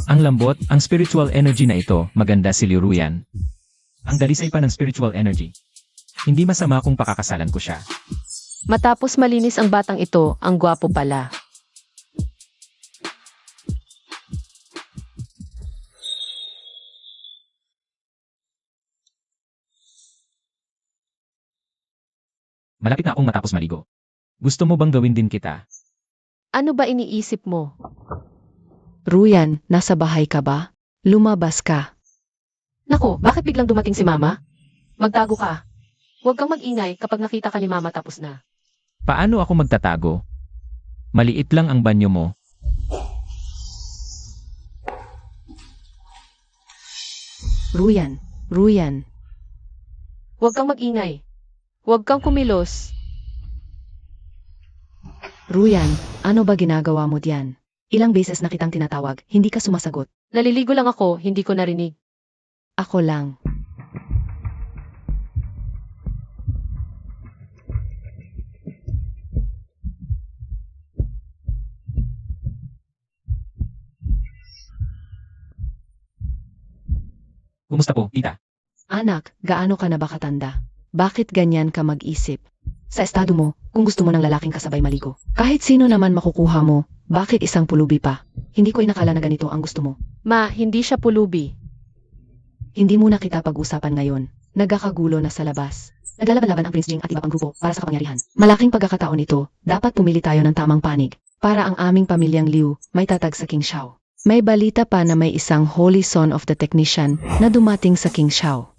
Speaker 2: ang lambot, ang spiritual energy na ito, maganda si Liruyan. Ang dalisay pa ng spiritual energy. Hindi masama kung pakakasalan ko siya.
Speaker 6: Matapos malinis ang batang ito, ang gwapo pala.
Speaker 2: Malapit na akong matapos maligo. Gusto mo bang gawin din kita?
Speaker 6: Ano ba iniisip mo?
Speaker 1: Ruyan, nasa bahay ka ba? Lumabas ka.
Speaker 6: Nako, bakit biglang dumating si Mama? Magtago ka. Huwag kang mag-ingay kapag nakita ka ni Mama tapos na.
Speaker 2: Paano ako magtatago? Maliit lang ang banyo mo.
Speaker 1: Ruyan, Ruyan.
Speaker 6: Huwag kang mag-ingay. Huwag kang kumilos.
Speaker 1: Ruyan, ano ba ginagawa mo diyan? Ilang beses na kitang tinatawag, hindi ka sumasagot.
Speaker 6: Naliligo lang ako, hindi ko narinig.
Speaker 1: Ako lang.
Speaker 2: Kumusta po, tita?
Speaker 1: Anak, gaano ka na ba katanda? Bakit ganyan ka mag-isip? Sa estado mo, kung gusto mo ng lalaking kasabay maligo, kahit sino naman makukuha mo, bakit isang pulubi pa? Hindi ko inakala na ganito ang gusto mo.
Speaker 6: Ma, hindi siya pulubi.
Speaker 1: Hindi muna kita pag-usapan ngayon. Nagkakagulo na sa labas. Naglalaban-laban ang Prince Jing at iba pang grupo para sa kapangyarihan. Malaking pagkakataon ito, dapat pumili tayo ng tamang panig. Para ang aming pamilyang Liu, may tatag sa King Shao. May balita pa na may isang Holy Son of the Technician na dumating sa King Shao.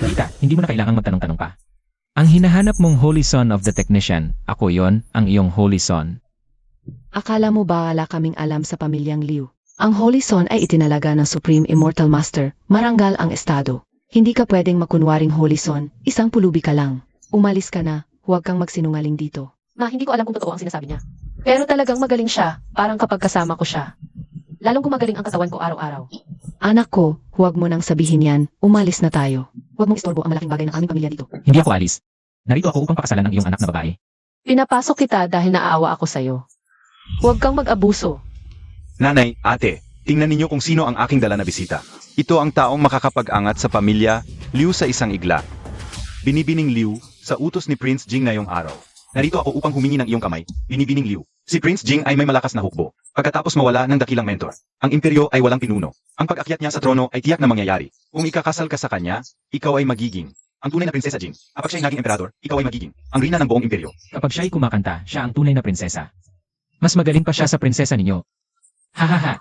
Speaker 2: Tita, hindi mo na kailangang magtanong-tanong pa. Ang hinahanap mong Holy Son of the Technician, ako yon, ang iyong Holy Son.
Speaker 1: Akala mo ba wala kaming alam sa pamilyang Liu? Ang Holy Son ay itinalaga ng Supreme Immortal Master, marangal ang estado. Hindi ka pwedeng makunwaring Holy Son, isang pulubi ka lang. Umalis ka na, huwag kang magsinungaling dito.
Speaker 6: Ma, hindi ko alam kung totoo ang sinasabi niya. Pero talagang magaling siya, parang kapag kasama ko siya. Lalong gumagaling ang katawan ko araw-araw.
Speaker 1: Anak ko, huwag mo nang sabihin yan, umalis na tayo. Huwag mong istorbo ang malaking bagay ng aming pamilya dito.
Speaker 2: Hindi ako alis. Narito ako upang pakasalan ang iyong anak na babae.
Speaker 6: Pinapasok kita dahil naaawa ako sa'yo. Huwag kang mag-abuso.
Speaker 4: Nanay, ate, tingnan ninyo kung sino ang aking dala na bisita. Ito ang taong makakapag-angat sa pamilya, Liu sa isang igla. Binibining Liu, sa utos ni Prince Jing ngayong araw. Narito ako upang humingi ng iyong kamay, Binibining Liu. Si Prince Jing ay may malakas na hukbo. Pagkatapos mawala ng dakilang mentor, ang imperyo ay walang pinuno. Ang pag-akyat niya sa trono ay tiyak na mangyayari. Kung ikakasal ka sa kanya, ikaw ay magiging ang tunay na prinsesa Jing. Kapag siya'y naging emperador, ikaw ay magiging ang reyna ng buong imperyo.
Speaker 2: Kapag siya'y kumakanta, siya ang tunay na prinsesa. Mas magaling pa siya sa prinsesa ninyo. Hahaha.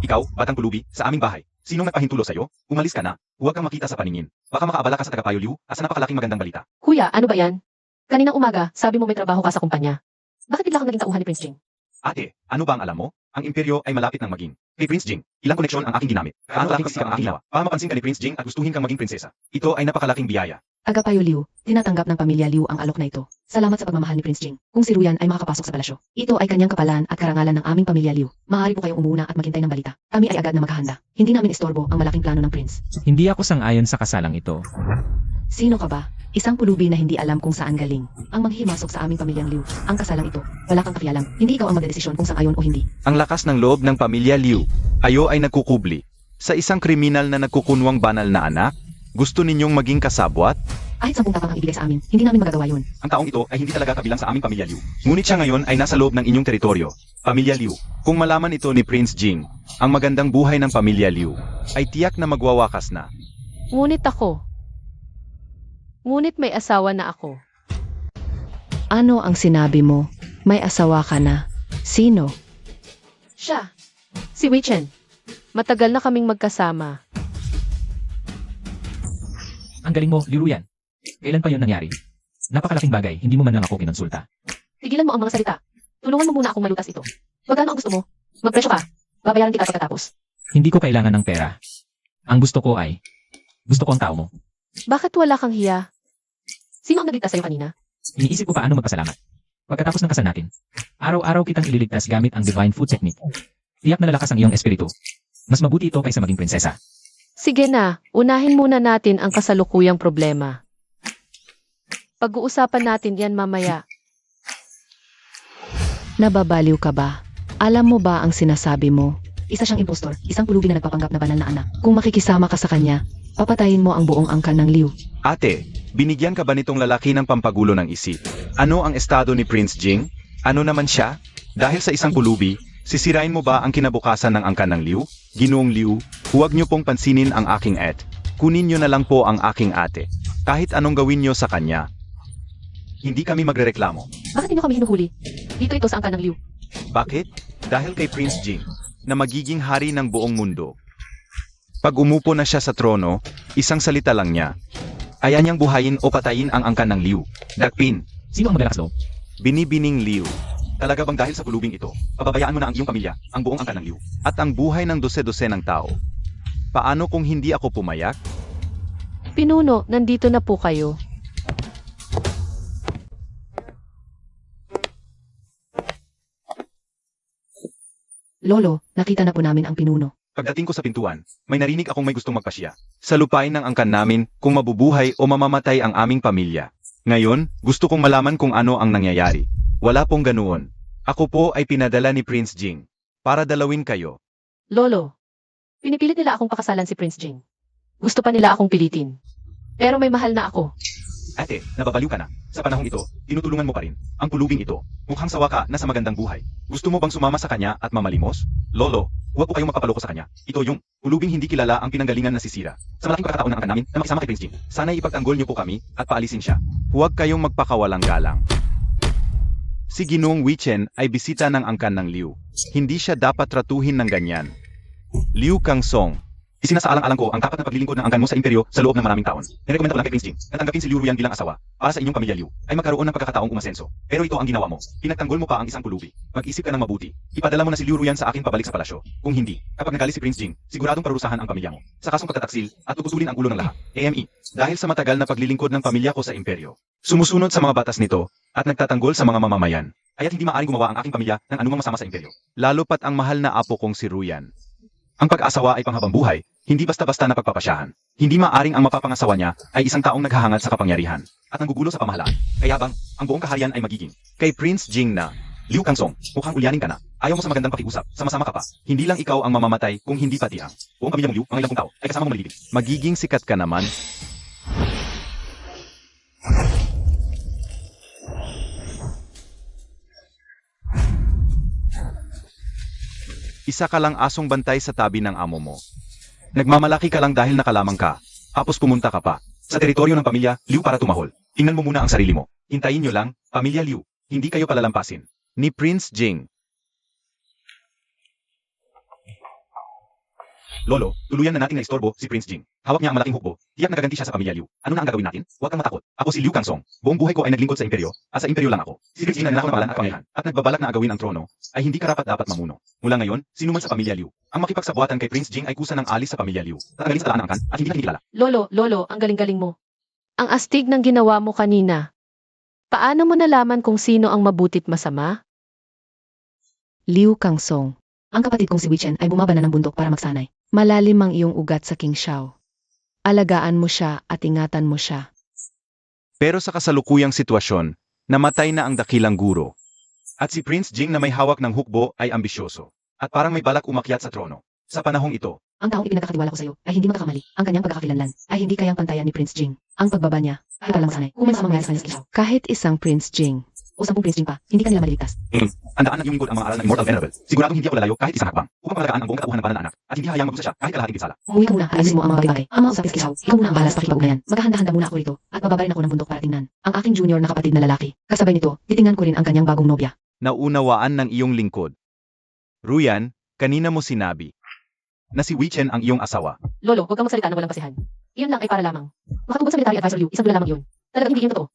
Speaker 4: Ikaw, batang pulubi, sa aming bahay. Sinong nagpahintulo sa'yo? Umalis ka na. Huwag kang makita sa paningin. Baka makaabala ka sa tagapayo Liu, at sa napakalaking magandang balita.
Speaker 6: Kuya, ano ba yan? Kaninang umaga, sabi mo may trabaho ka sa kumpanya. Bakit bigla kang naging tauhan ni Prince Jing?
Speaker 4: Ate, ano ba ang alam mo? Ang imperyo ay malapit ng maging. Kay Prince Jing, ilang koneksyon ang aking ginamit. Gaano kalaking sisikap ang aking ginawa para mapansin ka ni Prince Jing at gustuhin kang maging prinsesa. Ito ay napakalaking biyaya.
Speaker 1: Agapayo Liu, tinatanggap ng pamilya Liu ang alok na ito. Salamat sa pagmamahal ni Prince Jing. Kung si Ruyan ay makakapasok sa palasyo, ito ay kanyang kapalan at karangalan ng aming pamilya Liu. Maaari po kayong umuna at maghintay ng balita. Kami ay agad na maghahanda. Hindi namin istorbo ang malaking plano ng Prince.
Speaker 2: Hindi ako sang-ayon sa kasalang ito.
Speaker 1: Sino ka ba? Isang pulubi na hindi alam kung saan galing. Ang manghihimasok sa aming pamilyang Liu. Ang kasalang ito. Wala kang pakialam. Hindi ikaw ang magdedesisyon kung sang-ayon o hindi.
Speaker 4: Ang lakas ng loob ng pamilya Liu. Ayo ay nagkukubli. Sa isang kriminal na nagkukunwang banal na anak, gusto ninyong maging kasabwat?
Speaker 1: Kahit 10 tapang ang ibigay sa amin, hindi namin magagawa yun.
Speaker 4: Ang taong ito ay hindi talaga kabilang sa aming pamilya Liu. Ngunit siya ngayon ay nasa loob ng inyong teritoryo. Pamilya Liu. Kung malaman ito ni Prince Jing, ang magandang buhay ng pamilya Liu ay tiyak na magwawakas na.
Speaker 6: Ngunit may asawa na ako.
Speaker 1: Ano ang sinabi mo? May asawa ka na. Sino?
Speaker 6: Siya. Si Wei Chen. Matagal na kaming magkasama.
Speaker 2: Ang galing mo, Liu Ruyan. Kailan pa yun nangyari? Napakalaking bagay, hindi mo man lang ako kinonsulta.
Speaker 6: Tigilan mo ang mga salita. Tulungan mo muna akong malutas ito. Magkano ang gusto mo? Magpresyo ka. Babayaran kita pagkatapos.
Speaker 2: Hindi ko kailangan ng pera. Ang gusto ko ang tao mo.
Speaker 6: Bakit wala kang hiya? Sino ang nagligtas sa'yo kanina?
Speaker 2: Iniisip ko paano magpasalamat. Pagkatapos ng kasal natin, araw-araw kitang ililigtas gamit ang Divine Food Technique. Tiyak na lalakas ang iyong espiritu. Mas mabuti ito kaysa maging prinsesa.
Speaker 6: Sige na, unahin muna natin ang kasalukuyang problema. Pag-uusapan natin yan mamaya.
Speaker 1: Nababaliw ka ba? Alam mo ba ang sinasabi mo? Isa siyang impostor, isang pulubi na nagpapanggap na banal na anak. Kung makikisama ka sa kanya, papatayin mo ang buong angkan ng Liu.
Speaker 4: Ate, binigyan ka ba nitong lalaki ng pampagulo ng isip? Ano ang estado ni Prince Jing? Ano naman siya? Dahil sa isang pulubi, sisirain mo ba ang kinabukasan ng angkan ng Liu? Ginoong Liu, huwag niyo pong pansinin ang aking et. Kunin niyo na lang po ang aking ate. Kahit anong gawin niyo sa kanya. hindi kami magrereklamo.
Speaker 6: Bakit niyo kami hinuhuli? Dito ito sa angkan ng Liu.
Speaker 4: Bakit? Dahil kay Prince Jing, na magiging hari ng buong mundo. Pag umupo na siya sa trono, isang salita lang niya. Ayaw niyang buhayin o patayin ang angkan ng Liu. Dakpin,
Speaker 2: Sino ang magalakas loob?
Speaker 4: binibining Liu.
Speaker 5: Talaga bang dahil sa pulubing ito, pababayaan mo na ang iyong pamilya, ang buong angkan ng Liu?
Speaker 4: At ang buhay ng dose-dose ng tao. Paano kung hindi ako pumayak?
Speaker 6: Pinuno, nandito na po kayo.
Speaker 3: Lolo, nakita na po namin ang pinuno.
Speaker 5: Pagdating ko sa pintuan, may narinig akong may gustong magpasya.
Speaker 4: Sa lupain ng angkan namin kung mabubuhay o mamamatay ang aming pamilya. Ngayon, gusto kong malaman kung ano ang nangyayari. Wala pong ganoon. Ako po ay pinadala ni Prince Jing para dalawin kayo.
Speaker 6: Lolo, pinipilit nila akong pakasalan si Prince Jing. Gusto pa nila akong pilitin. Pero may mahal na ako.
Speaker 5: Ate, nababaliw ka na. Sa panahong ito, tinutulungan mo pa rin ang pulubing ito. Mukhang sawa ka na sa magandang buhay. Gusto mo bang sumama sa kanya at mamalimos? Lolo, huwag po kayong magpapaloko sa kanya. Ito yung pulubing hindi kilala ang pinanggalingan na sisira. Sa malaking pagkakataon ng angkan namin na makisama kay Prince Jing, sana'y ipagtanggol niyo po kami at paalisin siya.
Speaker 4: Huwag kayong magpakawalang galang. Si Ginoong Wichen ay bisita ng angkan ng Liu. Hindi siya dapat tratuhin ng ganyan. Liu Kangsong,
Speaker 5: Isinasaalang-alang ko ang tapat na paglilingkod ng angkan mo sa imperyo sa loob ng maraming taon. Nirekomenda ko lang kay Prince Jing na tanggapin si Liu Ruyan bilang asawa para sa inyong pamilya Liu ay magkaroon ng pagkakataong umasenso. Pero ito ang ginawa mo. Pinagtanggol mo pa ang isang pulubi. Mag-isip ka ng mabuti. Ipadala mo na si Liu Ruyan sa akin pabalik sa palasyo. Kung hindi, kapag nagalis si Prince Jing, siguradong parurusahan ang pamilya mo. Sa kasong pagtataksil at tutusulin ang ulo ng lahat. AME. Dahil sa matagal na paglilingkod ng pamilya ko sa imperyo. Sumusunod sa mga batas nito at nagtatanggol sa mga mamamayan. Kaya't hindi maaaring gumawa ang aking pamilya ng anumang masama sa imperyo.
Speaker 4: lalo pat ang mahal na apo kong si Ruyan.
Speaker 5: Ang pag-asawa ay panghabang buhay, hindi basta-basta na pagpapasyahan. Hindi maaring ang mapapangasawa niya ay isang taong naghahangad sa kapangyarihan at nanggugulo sa pamahalaan. Kaya bang, ang buong kaharian ay magiging.
Speaker 4: Kay Prince Jing na,
Speaker 5: Liu Kangsong, mukhang ulyanin ka na. Ayaw mo sa magandang pakiusap, sama-sama ka pa. Hindi lang ikaw ang mamamatay kung hindi pati ang buong pamilya mong Liu, mga ilang pung tao, ay kasama mong malilibing.
Speaker 4: magiging sikat ka naman. Isa ka lang asong bantay sa tabi ng amo mo.
Speaker 5: Nagmamalaki ka lang dahil nakalamang ka. Tapos pumunta ka pa sa teritoryo ng pamilya Liu para tumahol. Tingnan mo muna ang sarili mo. Hintayin nyo lang, pamilya Liu. Hindi kayo palalampasin.
Speaker 4: Ni Prince Jing.
Speaker 5: Lolo, tuluyan na nating naistorbo si Prince Jing. Hawak niya ang malaking hukbo. Tiyak nagaganti siya sa pamilya Liu. Ano na ang gagawin natin? Huwag kang matakot. Ako si Liu Kangsong. Buong buhay ko ay naglingkod sa imperyo, at sa imperyo lang ako. Si Prince Jing na nanakaw ng pangalan at pangyayhan, at nagbabalak na agawin ang trono, ay hindi karapat-dapat mamuno. Mula ngayon, sino man sa pamilya Liu, ang makipagsabuatan kay Prince Jing ay kusa ng alis sa pamilya Liu. Tatanggalin sa daan ng angkan at hindi ka kinikilala.
Speaker 6: Lolo, ang galing-galing mo. Ang astig ng ginawa mo kanina. Paano mo nalaman kung sino ang mabutit masama?
Speaker 3: Liu Kangsong. Ang kapatid kong si Wichen ay bumaba na ng bundok para magsanay. Malalim ang iyong ugat sa King Shao. Alagaan mo siya at ingatan mo siya.
Speaker 4: Pero sa kasalukuyang sitwasyon, namatay na ang dakilang guro.
Speaker 5: At si Prince Jing na may hawak ng hukbo ay ambisyoso. At parang may balak umakyat sa trono. Sa panahong ito,
Speaker 3: Ang taong ipinagkakatiwala ko sa iyo ay hindi magkakamali. Ang kanyang pagkakakilanlan ay hindi kayang pantayan ni Prince Jing. Ang pagbaba niya ay palang sanay. Kung may masamang mangyari sa kanya sa King Shao, kahit isang Prince Jing o 10 Prince Jing pa, hindi kanila maliligtas.
Speaker 5: handaan ng iyong lingkod ang mga aral ng Immortal Venerable. Siguradong hindi ako lalayo kahit isang hakbang. Upang malagaan ang buong katauhan ng banal na anak. At hindi hayang magdusa siya kahit kalahating pinsala.
Speaker 3: Umuwi ka muna at ayusin mo ang mga bagay-bagay. Ang mga usapin sa King Shao, ikaw muna ang bahala sa pakikipag-ugnayan. Maghahanda-handa muna ako rito at bababa rin ako ng bundok para tingnan ang aking junior na kapatid na lalaki. Kasabay nito, titingnan ko rin ang kanyang bagong nobya.
Speaker 4: Naunawaan ng iyong lingkod. Ruyan, kanina mo sinabi.
Speaker 5: Na si Wichen ang iyong asawa.
Speaker 6: Lolo, huwag kang magsalita na walang basihan. Iyon lang ay para lamang. Makatungkol sa military advisor Liu, isang dula lamang yun. Talagang hindi yun totoo.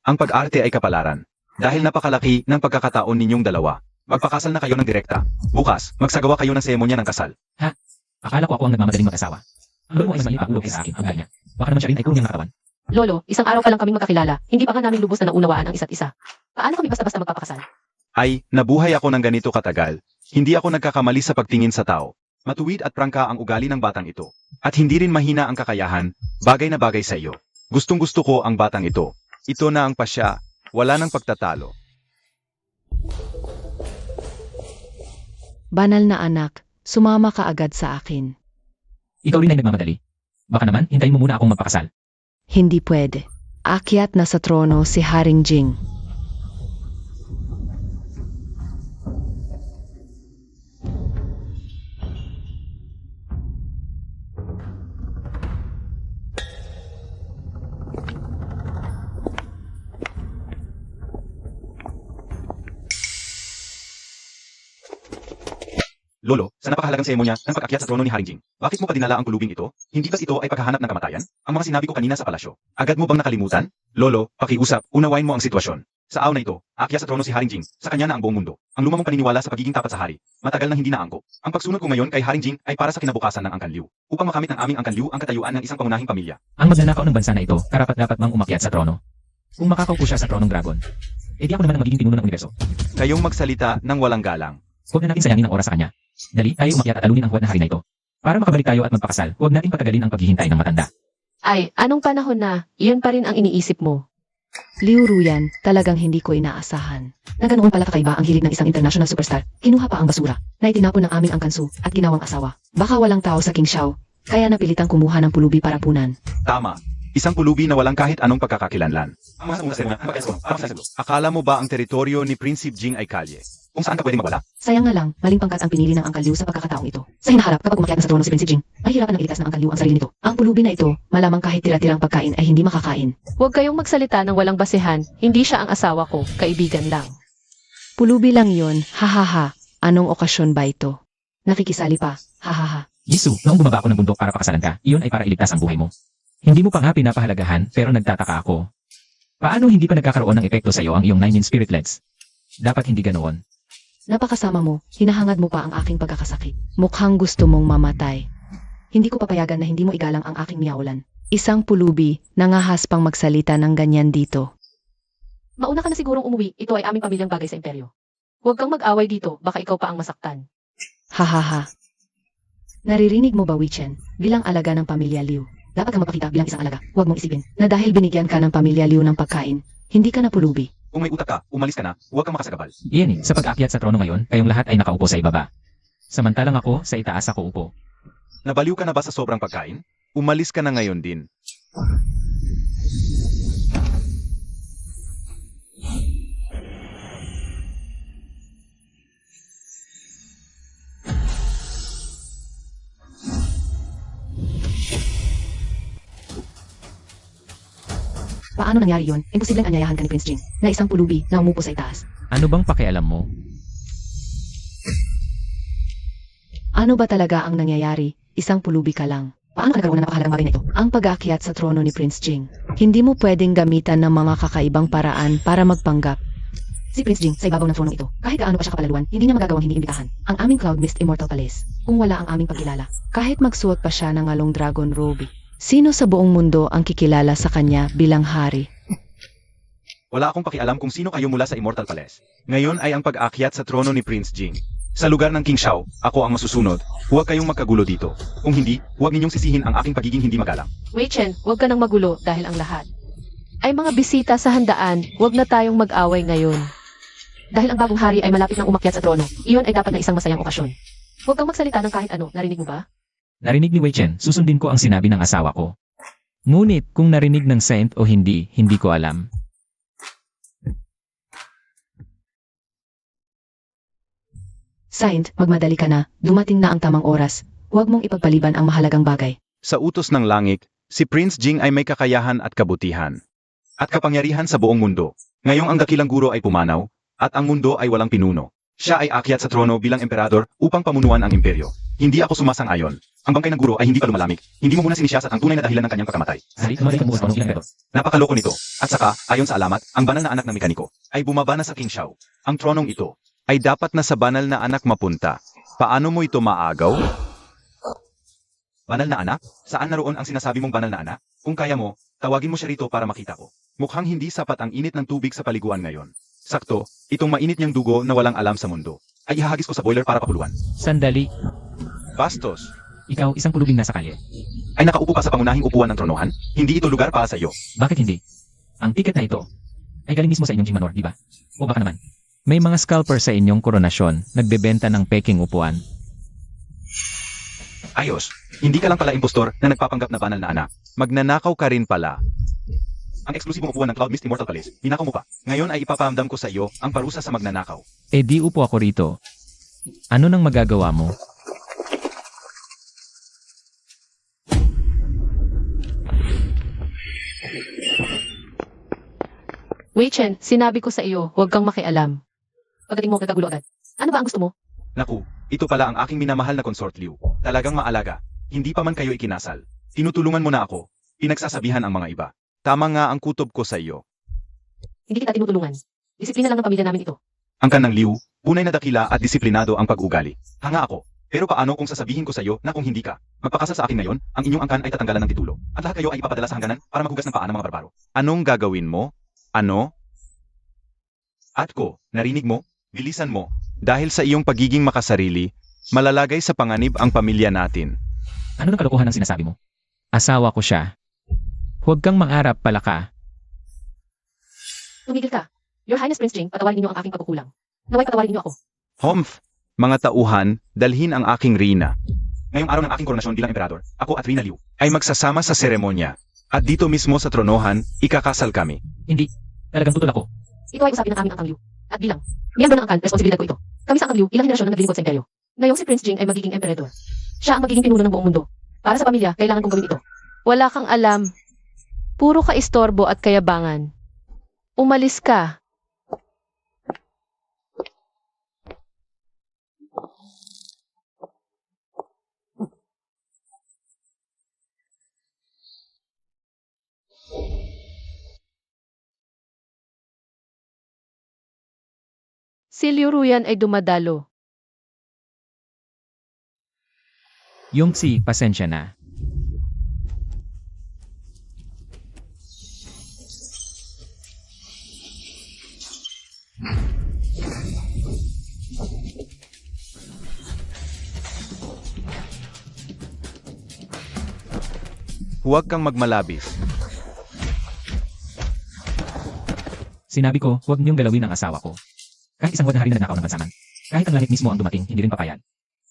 Speaker 5: Ang pag-arte ay kapalaran. Dahil napakalaki ng pagkakataon ninyong dalawa. Magpakasal na kayo ng direkta. Bukas, magsagawa kayo ng seremonya ng kasal.
Speaker 2: Akala ko ako ang nagmamadaling mag-asawa. Ang lolo mo ay mas maliit pa ulo kaysa akin, ang niya. Baka naman siya rin ay kurong niyang nakatawan.
Speaker 6: Lolo, isang araw pa lang kaming magkakilala. Hindi pa nga namin lubos na naunawaan ang isa't isa. Paano kami basta-basta magpapakasal?
Speaker 4: Ay, nabuhay ako ng ganito katagal. Hindi ako nagkakamali sa pagtingin sa tao.
Speaker 5: Matuwid at prangka ang ugali ng batang ito. At hindi rin mahina ang kakayahan, bagay na bagay sa iyo.
Speaker 4: Gustong-gusto ko ang batang ito. Ito na ang pasya. Wala nang pagtatalo.
Speaker 3: Banal na anak, sumama ka agad sa akin.
Speaker 2: Ikaw rin ay nagmamadali. Baka naman, hintayin mo muna akong magpakasal.
Speaker 3: Hindi pwede. Akyat na sa trono si Haring Jing.
Speaker 5: Lolo, sa napakahalagang seremonya ng pag-akyat sa trono ni Haring Jing, bakit mo pa dinala ang pulubing ito? Hindi ba't ito ay paghahanap ng kamatayan? Ang mga sinabi ko kanina sa palasyo. Agad mo bang nakalimutan? Lolo, pakiusap, unawain mo ang sitwasyon. Sa araw na ito, aakyat sa trono si Haring Jing, sa kanya na ang buong mundo. Ang luma mong paniniwala sa pagiging tapat sa hari, matagal nang hindi naangkop. Ang pagsunod ko ngayon kay Haring Jing ay para sa kinabukasan ng Angkan Liu. Upang makamit ng aming Angkan Liu ang katayuan ng isang pangunahing pamilya.
Speaker 2: Ang magnanakaw ng bansa na ito, karapat-dapat mang umakyat sa trono. Kung makakaupo siya sa tronong dragon, edi ako naman ang magiging pinuno ng universo.
Speaker 4: Kayong magsalita ng walang galang.
Speaker 2: Huwag na natin sayangin ang oras sa kanya. Dali, tayo umakyat at alunin ang huwad na hari na ito. Para makabalik tayo at magpakasal, huwag natin patagalin ang paghihintay ng matanda.
Speaker 6: Ay, anong panahon na, iyon pa rin ang iniisip mo.
Speaker 3: Liu Ruyan, talagang hindi ko inaasahan. Na ganoon pala kakaiba ang hilig ng isang international superstar. Kinuha pa ang basura, na itinapon ng aming angkansu at ginawang asawa. Baka walang tao sa King Shao, kaya napilitang kumuha ng pulubi para punan.
Speaker 5: Tama. Isang pulubi na walang kahit anong pagkakakilanlan. Ang mga sa seremonya, ang pag-akyat sa trono,
Speaker 4: Akala mo ba ang teritoryo ni Prinsipe Jing ay kalye?
Speaker 5: kung saan ka pwedeng mawala.
Speaker 3: Sayang nga lang, maling pangkat ang pinili ng Angkan Liu sa pagkakataong ito. Sa hinaharap, kapag umakyat na sa trono si Prince Jing, ay hirapan ng ilikas ng Angkan Liu ang sarili nito. Ang pulubi na ito, malamang kahit tira-tirang pagkain ay hindi makakain.
Speaker 6: Huwag kayong magsalita ng walang basehan, hindi siya ang asawa ko, kaibigan lang.
Speaker 3: Pulubi lang yon, hahaha. Anong okasyon ba ito? Nakikisali pa, hahaha.
Speaker 2: Yisu, noong bumaba ako ng bundok para pakasalan ka, iyon ay para iligtas ang buhay mo. Hindi mo pa nga pinapahalagahan, pero nagtataka ako. Paano hindi pa nagkakaroon ng epekto sa iyo ang iyong 9-in spirit legs? Dapat hindi ganoon.
Speaker 3: Napakasama mo, hinahangad mo pa ang aking pagkakasakit. Mukhang gusto mong mamatay. Hindi ko papayagan na hindi mo igalang ang aking miyaulan. Isang pulubi, nangahas pang magsalita ng ganyan dito.
Speaker 6: Mauna ka na sigurong umuwi, ito ay aming pamilyang bagay sa imperyo. Huwag kang mag-away dito, baka ikaw pa ang masaktan.
Speaker 3: Hahaha. Naririnig mo ba, Wichen? Bilang alaga ng pamilya Liu, dapat kang magpakita bilang isang alaga. Huwag mong isipin na dahil binigyan ka ng pamilya Liu ng pagkain, hindi ka na pulubi.
Speaker 5: Kung may utak ka, umalis ka na, huwag kang makasagabal.
Speaker 2: Iyan sa pag-akyat sa trono ngayon, kayong lahat ay nakaupo sa ibaba. Samantalang ako, sa itaas ako upo.
Speaker 4: Nabaliw ka na ba sa sobrang pagkain? Umalis ka na ngayon din.
Speaker 3: Paano nangyari yon? Imposibleng anyayahan ka ni Prince Jing, na isang pulubi na umupo sa itaas.
Speaker 2: Ano bang pakialam mo?
Speaker 3: Ano ba talaga ang nangyayari? Isang pulubi ka lang. Paano ka nagkaroon ng napakahalagang bagay na ito? Ang pag-aakyat sa trono ni Prince Jing. Hindi mo pwedeng gamitan ng mga kakaibang paraan para magpanggap. Si Prince Jing sa ibabaw ng trono ito, kahit gaano pa siya kapalaluan, hindi niya magagawang hindi imbitahan. Ang aming Cloud Mist Immortal Palace, kung wala ang aming pagkilala. Kahit magsuot pa siya ng along dragon robe. Sino sa buong mundo ang kikilala sa kanya bilang hari?
Speaker 5: Wala akong pakialam kung sino kayo mula sa Immortal Palace.
Speaker 4: Ngayon ay ang pag-akyat sa trono ni Prince Jing. Sa lugar ng King Shao, ako ang masusunod. Huwag kayong magkagulo dito.
Speaker 5: Kung hindi, huwag ninyong sisihin ang aking pagiging hindi magalang.
Speaker 6: Wei Chen, huwag ka nang magulo dahil ang lahat ay mga bisita sa handaan, huwag na tayong mag-away ngayon. Dahil ang bagong hari ay malapit nang umakyat sa trono, iyon ay dapat na isang masayang okasyon. Huwag kang magsalita ng kahit ano, narinig mo ba?
Speaker 2: Narinig ni Wei Chen, susundin ko ang sinabi ng asawa ko. Ngunit kung narinig ng Saint o hindi, hindi ko alam.
Speaker 3: Saint, magmadali ka na. Dumating na ang tamang oras. Huwag mong ipagpaliban ang mahalagang bagay.
Speaker 4: Sa utos ng langit, si Prince Jing ay may kakayahan at kabutihan.
Speaker 5: At kapangyarihan sa buong mundo. Ngayong ang dakilang guro ay pumanaw, at ang mundo ay walang pinuno. Siya ay akyat sa trono bilang emperador upang pamunuan ang imperyo. Hindi ako sumasang-ayon. Ang bangkay ng guro ay hindi pa lumalamig. Hindi mo muna sinisiyasat ang tunay na dahilan ng kanyang pagkamatay.
Speaker 2: Hari, tumalik ka muna sa ilang beto.
Speaker 5: Napakaloko nito. At saka, ayon sa alamat, ang banal na anak ng mekaniko ay bumaba na sa King Shao. Ang tronong ito
Speaker 4: Ay dapat na sa banal na anak mapunta. Paano mo ito maagaw?
Speaker 5: banal na anak? Saan naroon ang sinasabi mong banal na anak? Kung kaya mo, tawagin mo siya rito para makita ko. Mukhang hindi sapat ang init ng tubig sa paliguan ngayon. Sakto, itong mainit niyang dugo na walang alam sa mundo. Ay ihahagis ko sa boiler para papuluan.
Speaker 2: Sandali,
Speaker 4: Bastos.
Speaker 2: ikaw isang pulubing nasa kalye.
Speaker 5: Ay nakaupo ka sa pangunahing upuan ng tronohan? Hindi ito lugar para sa iyo.
Speaker 2: Bakit hindi? Ang tiket na ito ay galing mismo sa inyong Jimanor, di ba? O baka naman, may mga scalper sa inyong koronasyon nagbebenta ng peking upuan.
Speaker 5: Ayos, hindi ka lang pala impostor na nagpapanggap na banal na anak.
Speaker 4: Magnanakaw ka rin pala.
Speaker 5: Ang eksklusibong upuan ng Cloud Mist Immortal Palace, ninakaw mo pa. Ngayon ay ipaparamdam ko sa iyo ang parusa sa magnanakaw.
Speaker 2: Eh di upo ako rito. Ano nang magagawa mo?
Speaker 6: Wei Chen, sinabi ko sa iyo, huwag kang makialam. Pagdating mo, nagkagulo agad. Ano ba ang gusto mo?
Speaker 5: Naku,
Speaker 4: Ito pala ang aking minamahal na consort Liu. Talagang maalaga. Hindi pa man kayo ikinasal. Tinutulungan mo na ako. Pinagsasabihan ang mga iba. Tama nga ang kutob ko sa iyo.
Speaker 6: Hindi kita tinutulungan. Disiplina lang ng pamilya namin ito.
Speaker 4: Ang kanang Liu, punay na dakila at disiplinado ang pag-ugali. Hanga ako. Pero paano kung sasabihin ko sa iyo na kung hindi ka magpakasal sa akin ngayon, ang inyong angkan ay tatanggalan ng titulo. At lahat kayo ay ipapadala sa hangganan para maghugas ng paa ng mga barbaro. Anong gagawin mo? Ano? Atko, narinig mo? Bilisan mo. Dahil sa iyong pagiging makasarili, malalagay sa panganib ang pamilya natin.
Speaker 2: Ano ng kalokohan ang sinasabi mo? Asawa ko siya. Huwag kang mangarap pala ka.
Speaker 6: Tumigil ka. Your Highness Prince Jing, patawarin ninyo ang aking pagkukulang. Naway patawarin ninyo ako.
Speaker 4: Humph! Mga tauhan, dalhin ang aking Rina. Ngayong araw ng aking koronasyon bilang emperador, ako at Rina Liu ay magsasama sa seremonya. At dito mismo sa tronohan, ikakasal kami.
Speaker 2: Hindi. Talagang tutol ako.
Speaker 6: Ito ay usapin ng aming angkang Liu. At bilang, miyembro ng angkan, responsibilidad ko ito. Kami sa angkang Liu, ilang henerasyon na naglilingkod sa imperyo. Ngayong si Prince Jing ay magiging emperador. Siya ang magiging pinuno ng buong mundo. Para sa pamilya, kailangan kong gawin ito. Wala kang alam. Puro ka istorbo at kayabangan. Umalis ka. Si Liu Ruyan ay dumadalo.
Speaker 2: Yung si, pasensya na.
Speaker 4: Huwag kang magmalabis.
Speaker 2: Sinabi ko, huwag niyong galawin ang asawa ko. Kahit isang hari na nanakaw ng bansaman. Kahit ang langit mismo ang dumating, hindi rin papayag.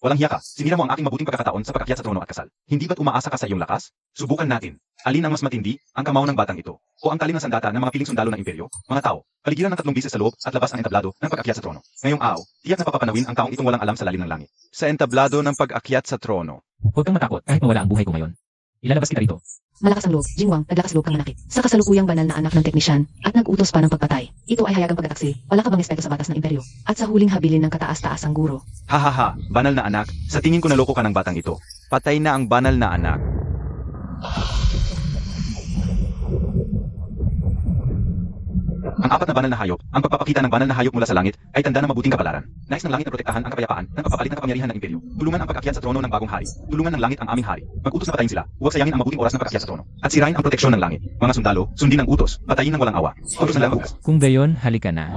Speaker 5: Walang hiya ka. Sinira mo ang aking mabuting pagkakataon sa pag-akyat sa trono at kasal. Hindi ba't umaasa ka sa iyong lakas? Subukan natin. Alin ang mas matindi, ang kamao ng batang ito, o ang talim ng sandata ng mga piling sundalo ng imperyo? Mga tao, paligiran ng 3 bisis sa loob at labas ang entablado ng pag-akyat sa trono. Ngayong araw, tiyak na papapanawin ang taong itong walang alam sa lalim ng langit.
Speaker 4: Sa entablado ng pag-akyat sa trono.
Speaker 2: Huwag kang matakot kahit mawala ang buhay ko ngayon. Ilalabas kita rito.
Speaker 3: Malakas ang loob, Jingwang, naglakas loob kang manakit. Sa kasalukuyang banal na anak ng teknisyan, at nag-utos pa ng pagpatay. Ito ay hayagang pagtaksi. Wala ka bang respeto sa batas ng imperyo? At sa huling habilin ng kataas-taasang guro.
Speaker 4: Hahaha, banal na anak, sa tingin ko naloko ka ng batang ito. Patay na ang banal na anak.
Speaker 5: Ang 4 na banal na hayop, ang pagpapakita ng banal na hayop mula sa langit, ay tanda ng mabuting kapalaran. Nais ng langit na protektahan ang kapayapaan ng pagpapalit ng kapangyarihan ng imperyo. Tulungan ang pag-akyat sa trono ng bagong hari. Tulungan ng langit ang aming hari. Mag-utos na patayin sila. Huwag sayangin ang mabuting oras ng pag-akyat sa trono. At sirain ang proteksyon ng langit. Mga sundalo, sundin ang utos. Patayin ng walang awa. Oros na lang hugas.
Speaker 2: Kung gayon, halika na.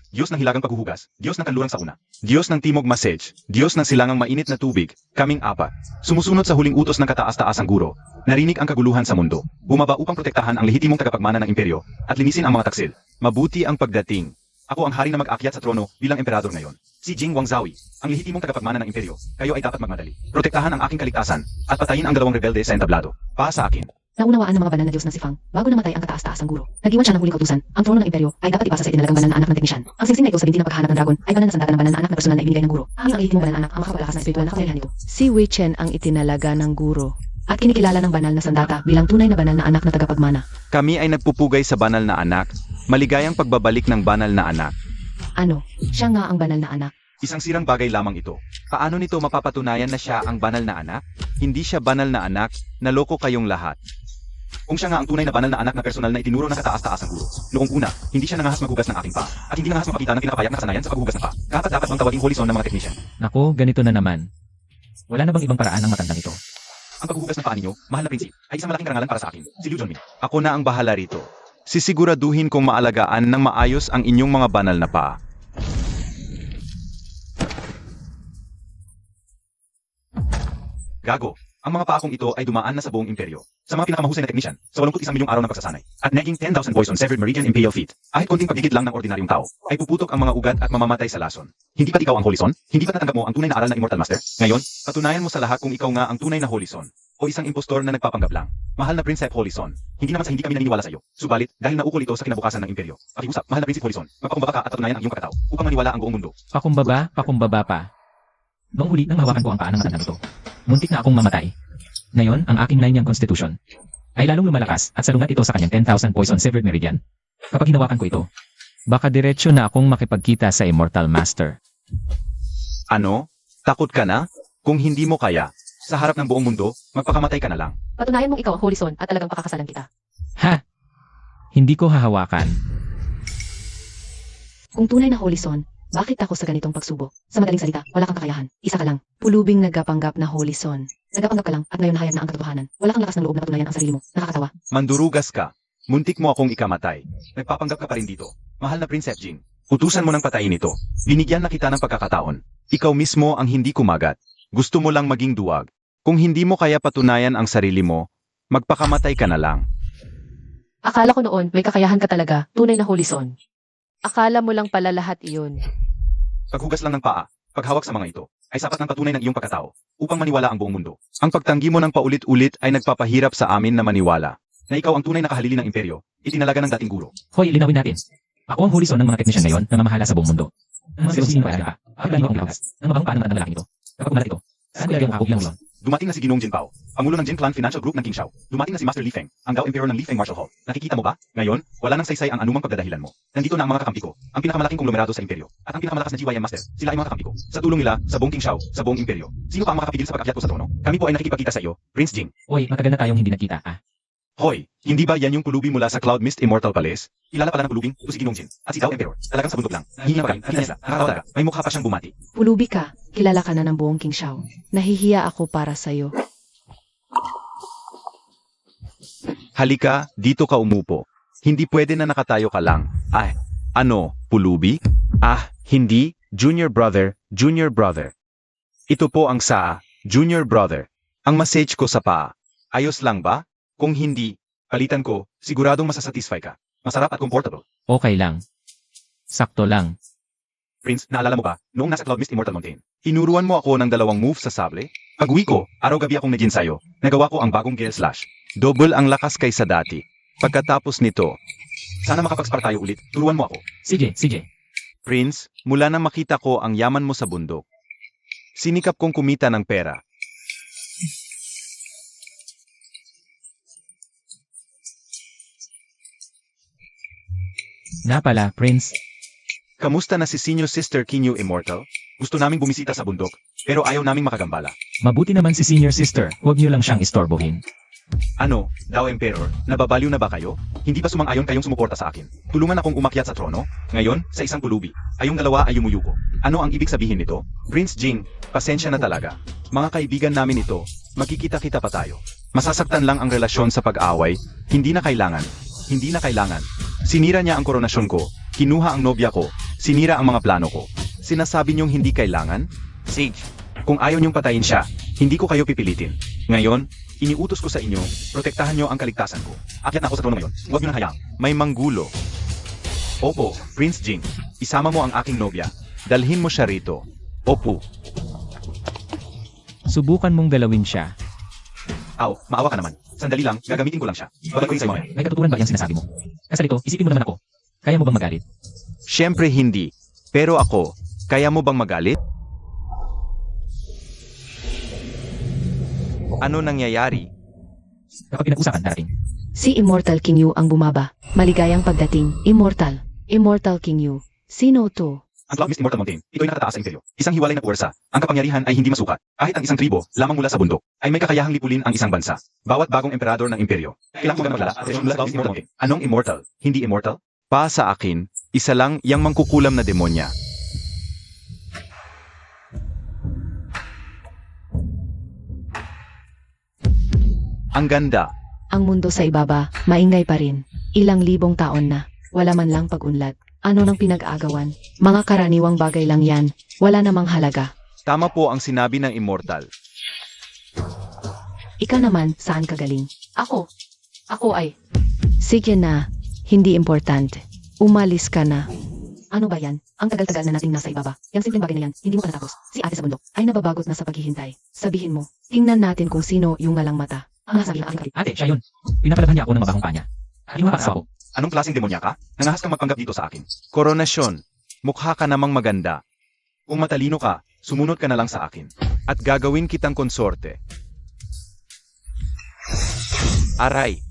Speaker 5: Diyos ng hilagang paghuhugas. Diyos ng kanlurang sauna.
Speaker 4: Diyos ng timog masage, Diyos ng silangang mainit na tubig, kaming 4. Sumusunod sa huling utos ng kataas-taasang guro. Narinig ang kaguluhan sa mundo. Bumaba upang protektahan ang lehitimong tagapagmana ng imperyo at linisin ang mga taksil. Mabuti ang pagdating.
Speaker 5: Ako ang hari na mag-akyat sa trono bilang emperador ngayon. Si Jing Wangzawi, ang lehitimong tagapagmana ng imperyo. Kayo ay dapat magmadali. Protektahan ang aking kaligtasan at patayin ang 2 rebelde sa entablado. Para sa akin.
Speaker 3: Naunawaan ng mga banal na Diyos ng si Fang, bago namatay ang kataas-taasang guro. Nag-iwan siya ng huling kautusan, ang trono ng imperyo ay dapat ipasa sa itinalagang banal na anak ng teknisyan. Ang singsing na ito sa binti ng paghahanap ng dragon ay banal na sandata ng banal na anak na personal na ibinigay ng guro. Hanggang ang lehitimong banal na anak ang makapalakas na espiritual na kapangyarihan nito.
Speaker 6: Si Wei Chen ang itinalaga ng guro.
Speaker 3: At kinikilala ng banal na sandata bilang tunay na banal na anak na tagapagmana.
Speaker 4: Kami ay nagpupugay sa banal na anak. Maligayang pagbabalik ng banal na anak.
Speaker 3: Ano? Siya nga ang banal na anak.
Speaker 5: Isang sirang bagay lamang ito.
Speaker 4: Paano nito mapapatunayan na siya ang banal na anak? Hindi siya banal na anak, naloko kayong lahat.
Speaker 5: Kung siya nga ang tunay na banal na anak na personal na itinuro ng kataas-taasang guro. Noong una, hindi siya nangahas maghugas ng aking pa. At hindi nangahas makapita ng kinakapayak na kasanayan sa paghuhugas ng pa. Dapat bang tawaging holy son ng mga technician?
Speaker 2: Naku, ganito na naman. Wala na bang ibang paraan ng matandang ito?
Speaker 5: Ang paghuhugas ng paa ninyo, mahal na prinsip, ay isang malaking karangalan para sa akin. Si Liu Junmin.
Speaker 4: Ako na ang bahala rito. Sisiguraduhin kong maalagaan ng maayos ang inyong mga banal na paa.
Speaker 5: Gago. Ang mga paakong ito ay dumaan na sa buong imperyo. Sa mga pinakamahusay na teknisyan, sa 81 milyong araw ng pagsasanay, at naging 10,000 boys on severed meridian imperial feet. Kahit konting pagdikit lang ng ordinaryong tao, ay puputok ang mga ugat at mamamatay sa lason. Hindi ba't ikaw ang holy son? Hindi ba't natanggap mo ang tunay na aral ng Immortal Master? Ngayon, patunayan mo sa lahat kung ikaw nga ang tunay na holy son. O isang impostor na nagpapanggap lang. Mahal na Prince Holy Son. Hindi naman sa hindi kami naniniwala sa iyo. Subalit, dahil naukol ito sa kinabukasan ng imperyo. Pakiusap, mahal na Prince Holy Son. Magpakumbaba ka at patunayan ang iyong kakatao upang maniwala ang buong mundo.
Speaker 2: Pakumbaba pa. Noong huli nang mahawakan ko ang paa ng matandang ito, muntik na akong mamatay. Ngayon, ang aking 9 Yang Constitution ay lalong lumalakas at salungat ito sa kanyang 10,000 poison severed meridian. Kapag hinawakan ko ito, baka diretsyo na akong makipagkita sa Immortal Master.
Speaker 4: Ano? Takot ka na? Kung hindi mo kaya, sa harap ng buong mundo, magpakamatay ka na lang.
Speaker 6: Patunayan mong ikaw ang Holy Son at talagang pakakasalan kita.
Speaker 2: Ha? Hindi ko hahawakan.
Speaker 3: Kung tunay na Holy Son, bakit ako sa ganitong pagsubok? Sa madaling salita, wala kang kakayahan. Isa ka lang. Pulubing nagapanggap na Holy Son. Nagapanggap ka lang at ngayon nahayag na ang katotohanan. Wala kang lakas ng loob na patunayan ang sarili mo. Nakakatawa.
Speaker 4: Mandurugas ka. Muntik mo akong ikamatay. Nagpapanggap ka pa rin dito. Mahal na Prince Jing. Utusan mo ng patayin ito. Binigyan na kita ng pagkakataon. Ikaw mismo ang hindi kumagat. Gusto mo lang maging duwag. Kung hindi mo kaya patunayan ang sarili mo, magpakamatay ka na lang.
Speaker 6: Akala ko noon may kakayahan ka talaga, tunay na Holy Son. Akala mo lang pala lahat iyon.
Speaker 4: Paghugas lang ng paa, paghawak sa mga ito, ay sapat ng patunay ng iyong pagkatao upang maniwala ang buong mundo. Ang pagtanggi mo ng paulit-ulit ay nagpapahirap sa amin na maniwala na ikaw ang tunay na kahalili ng imperyo, itinalaga ng dating guro.
Speaker 2: Hoy, linawin natin. Ako ang Holy Son ng mga teknisyan ngayon na mamahala sa buong mundo. Ang mga sino pa ka? Ako lagi akong ilakas. Nang mabang paano ng lalaking ito. Kapag umalat ito, saan ko lagyan ang akong lang?
Speaker 4: Dumating na si Ginong Jinpao, ang ulo ng Jin Clan Financial Group ng King Shao. Dumating na si Master Li Feng, ang Gao Emperor ng Li Feng Martial Hall. Nakikita mo ba? Ngayon, wala nang saysay ang anumang pagdadahilan mo. Nandito na ang mga kakampi ko, ang pinakamalaking konglomerado sa imperyo, at ang pinakamalakas na GYM Master. Sila ay mga kakampi ko. Sa tulong nila, sa buong King Shao, sa buong imperyo. Sino pa ang makakapigil sa pag-akyat ko sa trono? Kami po ay nakikipagkita sa iyo, Prince Jing.
Speaker 2: Hoy, matagal na tayong hindi nakita, ah.
Speaker 4: Hoy, hindi ba yan yung pulubi mula sa Cloud Mist Immortal Palace? Kilala pala ng pulubing, ito si Ginong Jin, at si Gao Emperor. Talagang sa bundok lang. Hihinga pa rin, hindi sila. Nakakatawa talaga. May mukha pa siyang bumati.
Speaker 3: Pulubi ka. Kilala ka na ng buong King Shao. Nahihiya ako para sa'yo.
Speaker 4: Halika, dito ka umupo. Hindi pwede na nakatayo ka lang. Ah, ano, pulubi? Ah, hindi, junior brother, junior brother. Ito po ang saa, junior brother. Ang message ko sa paa. Ayos lang ba? Kung hindi, palitan ko, siguradong masasatisfy ka. Masarap at comfortable.
Speaker 2: Okay lang. Sakto lang.
Speaker 4: Prince, naalala mo ba, noong nasa Cloud Mist Immortal Mountain, tinuruan mo ako ng 2 moves sa sable? Pag-uwi ko, araw-gabi akong nag-ensayo. Nagawa ko ang bagong Gale Slash. Double ang lakas kaysa dati. Pagkatapos nito, sana makapag-spar tayo ulit, turuan mo ako.
Speaker 2: Sige.
Speaker 4: Prince, mula na makita ko ang yaman mo sa bundok, sinikap kong kumita ng pera.
Speaker 2: Nga pala, Prince.
Speaker 4: Kamusta na si Senior Sister Kinyu Immortal? Gusto naming bumisita sa bundok, pero ayaw naming makagambala.
Speaker 2: Mabuti naman si Senior Sister. Huwag niyo lang siyang istorbohin.
Speaker 4: Ano, Dao Emperor, nababaliw na ba kayo? Hindi ba sumang-ayon kayong sumuporta sa akin? Tulungan akong umakyat sa trono? Ngayon, sa isang pulubi. Ayong dalawa ay yumuyuko. Ano ang ibig sabihin nito? Prince Jing, pasensya na talaga. Mga kaibigan namin ito, magkikita-kita pa tayo. Masasaktan lang ang relasyon sa pag-away, hindi na kailangan. Hindi na kailangan. Sinira niya ang koronasyon ko, kinuha ang nobya ko, sinira ang mga plano ko. Sinasabi niyong hindi kailangan? Sage, kung ayaw niyong patayin siya, hindi ko kayo pipilitin. Ngayon, iniutos ko sa inyo, protektahan niyo ang kaligtasan ko. Akyat na ako sa trono ngayon, huwag niyo nang hayaan. May manggulo. Opo, Prince Jing, isama mo ang aking nobya. Dalhin mo siya rito. Opo.
Speaker 2: Subukan mong galawin siya.
Speaker 4: Aw, maawa ka naman. Sandali lang, gagamitin ko lang siya. Babalik ko sa'yo mamaya.
Speaker 2: May katuturan ba yung sinasabi mo? Kasalito, isipin mo naman ako. Kaya mo bang magalit?
Speaker 4: Siyempre hindi. Pero ako, kaya mo bang magalit? Ano nangyayari?
Speaker 2: Kapag pinag-usapan, darating.
Speaker 3: Si Immortal King Yu ang bumaba. Maligayang pagdating. Immortal. Immortal King Yu. Sino to?
Speaker 4: Ang Cloud Mist Immortal Mountain, ito ay nakataas sa imperyo. Isang hiwalay na puwersa. Ang kapangyarihan ay hindi masukat. Kahit ang isang tribo, lamang mula sa bundok, ay may kakayahang lipulin ang isang bansa. Bawat bagong emperador ng imperyo. Kailangan mo maglala at mula sa Cloud Mist Immortal Mountain. Anong immortal? Hindi immortal? Pa sa akin, isa lang yang mangkukulam na demonya. Ang ganda.
Speaker 3: Ang mundo sa ibaba, maingay pa rin. Ilang libong taon na. Wala man lang pag-unlad. Ano nang pinag-agawan? Mga karaniwang bagay lang yan. Wala namang halaga.
Speaker 4: Tama po ang sinabi ng immortal.
Speaker 3: Ika naman, saan ka galing?
Speaker 6: Ako ay,
Speaker 3: Sige na. Hindi importante. Umalis ka na. Ano ba yan? Ang tagal-tagal na nating nasa ibaba. Yang simpleng bagay na yan, hindi mo pa natapos. Si ate sa bundok ay nababagot na sa paghihintay. Sabihin mo, tingnan natin kung sino yung ngalang mata. Ang nasabi ng aking kapit.
Speaker 2: Ate, siya yun. Pinapalabhan niya ako ng mabahong panya. Kinuha pa ako.
Speaker 4: Anong klaseng demonya ka? Nangahas kang magpanggap dito sa akin. Koronasyon, mukha ka namang maganda. Kung matalino ka, sumunod ka na lang sa akin. At gagawin kitang konsorte. Aray.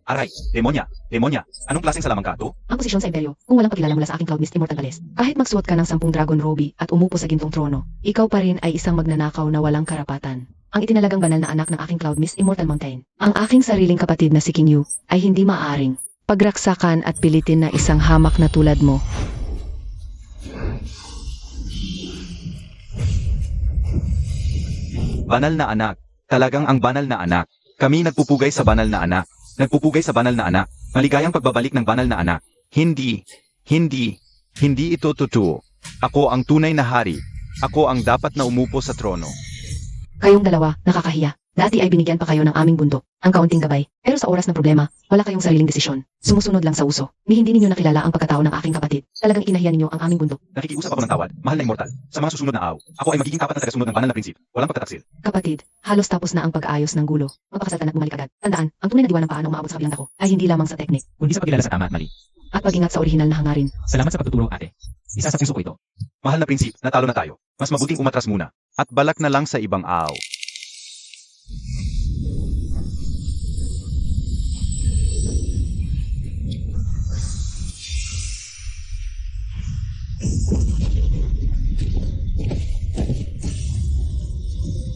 Speaker 5: Aray, demonya, demonya. Anong klaseng salamang ka to?
Speaker 3: Ang posisyon sa imperyo, kung walang pagkilala mula sa aking Cloud Mist Immortal Palace. Kahit magsuot ka ng 10 Dragon Robe at umupo sa gintong trono, ikaw pa rin ay isang magnanakaw na walang karapatan. Ang itinalagang banal na anak ng aking Cloud Mist Immortal Mountain. Ang aking sariling kapatid na si King Yu ay hindi maaring pagraksakan at pilitin na isang hamak na tulad mo.
Speaker 4: Banal na anak. Talagang ang banal na anak. Kami nagpupugay sa banal na anak. Nagpupugay sa banal na anak. Maligayang pagbabalik ng banal na anak. Hindi ito totoo. Ako ang tunay na hari. Ako ang dapat na umupo sa trono.
Speaker 3: Kayong dalawa, nakakahiya. Dati ay binigyan pa kayo ng aming bundok, ang kaunting gabay. Pero sa oras ng problema, wala kayong sariling desisyon. Sumusunod lang sa uso. Ni hindi ninyo nakilala ang pagkatao ng aking kapatid. Talagang inahiya ninyo ang aming bundok.
Speaker 5: Nakikiusap ako ng tawad, mahal na immortal. Sa mga susunod na araw, ako ay magiging tapat na tagasunod ng banal na prinsip. Walang pagtataksil.
Speaker 3: Kapatid, halos tapos na ang pag-aayos ng gulo. Magpakasal ka na't bumalik agad. Tandaan, ang tunay na diwa ng paano umaabot sa kabilang dako ay hindi lamang sa teknik.
Speaker 2: Kundi sa pagkilala sa tama at mali.
Speaker 3: At pag-ingat sa orihinal na hangarin.
Speaker 2: Salamat sa pagtuturo, ate. Isa sa puso ko ito.
Speaker 5: Mahal na prinsip, natalo na tayo. Mas mabuting umatras muna.
Speaker 4: At balak na lang sa ibang aw.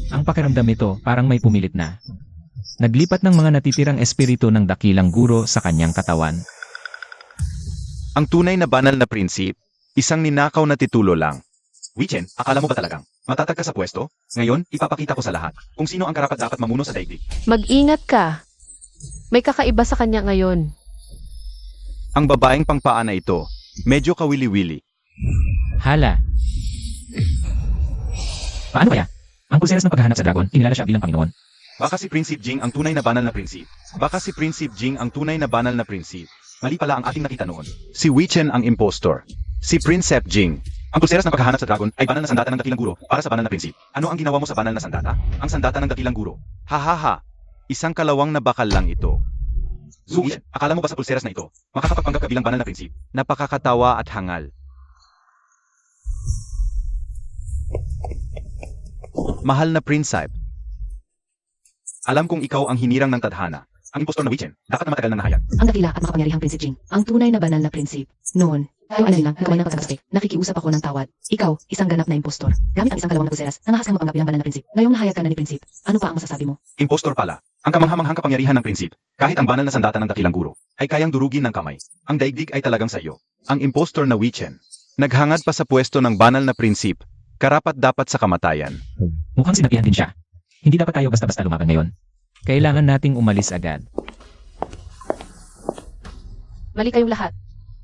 Speaker 2: Ang pakiramdam nito parang may pumilit na. Naglipat ng mga natitirang espiritu ng dakilang guro sa kanyang katawan.
Speaker 4: Ang tunay na banal na prinsip, isang ninakaw na titulo lang.
Speaker 5: Wichen, akala mo ba talagang matatag ka sa pwesto? Ngayon, ipapakita ko sa lahat kung sino ang karapat-dapat mamuno sa daigdig.
Speaker 6: Mag-ingat ka. May kakaiba sa kanya ngayon.
Speaker 4: Ang babaeng pangpaa na ito, medyo kawili-wili.
Speaker 2: Hala. Paano kaya? Ang pulseras ng paghahanap sa dragon, kinilala siya bilang Panginoon.
Speaker 5: Baka si Prinsip Jing ang tunay na banal na prinsip.
Speaker 4: Baka si Prinsip Jing ang tunay na banal na prinsip.
Speaker 5: Mali pala ang ating nakita noon.
Speaker 4: Si Wichen ang impostor. Si Prinsep Jing.
Speaker 5: Ang pulseras ng paghahanap sa dragon ay banal na sandata ng dakilang guro para sa banal na prinsip. Ano ang ginawa mo sa banal na sandata? Ang sandata ng dakilang guro.
Speaker 4: Hahaha. Isang kalawang na bakal lang ito.
Speaker 5: Wichen, akala mo ba sa pulseras na ito, makakapagpanggap ka bilang banal na prinsip?
Speaker 4: Napakakatawa at hangal. Mahal na Prinsip.
Speaker 5: Alam kong ikaw ang hinirang ng tadhana. Ang impostor na Wichen, dapat na matagal ng nahayag.
Speaker 3: Ang dakila at makapangyarihang Prinsip Jing, ang tunay na banal na prinsip. Noon, tayo ano lang, nagkamay ng pagkakastik, nakikiusap ako ng tawad. Ikaw, isang ganap na impostor. Gamit ang isang kalawang na pulseras, nangahas kang mapanggap bilang banal na prinsip. Ngayong nahayag ka na ni Prinsip. Ano pa ang masasabi mo?
Speaker 5: Impostor pala. Ang kamanghamanghang kapangyarihan ng prinsip, kahit ang banal na sandata ng dakilang guro, ay kayang durugin ng kamay. Ang daigdig ay talagang sa iyo.
Speaker 4: Ang impostor na Wichen. Naghangad pa sa pwesto ng banal na prinsip. Karapat-dapat sa kamatayan.
Speaker 2: Mukhang sinabihan din siya. Hindi dapat tayo basta-basta lumaban ngayon. Kailangan nating umalis agad.
Speaker 6: Mali kayong lahat.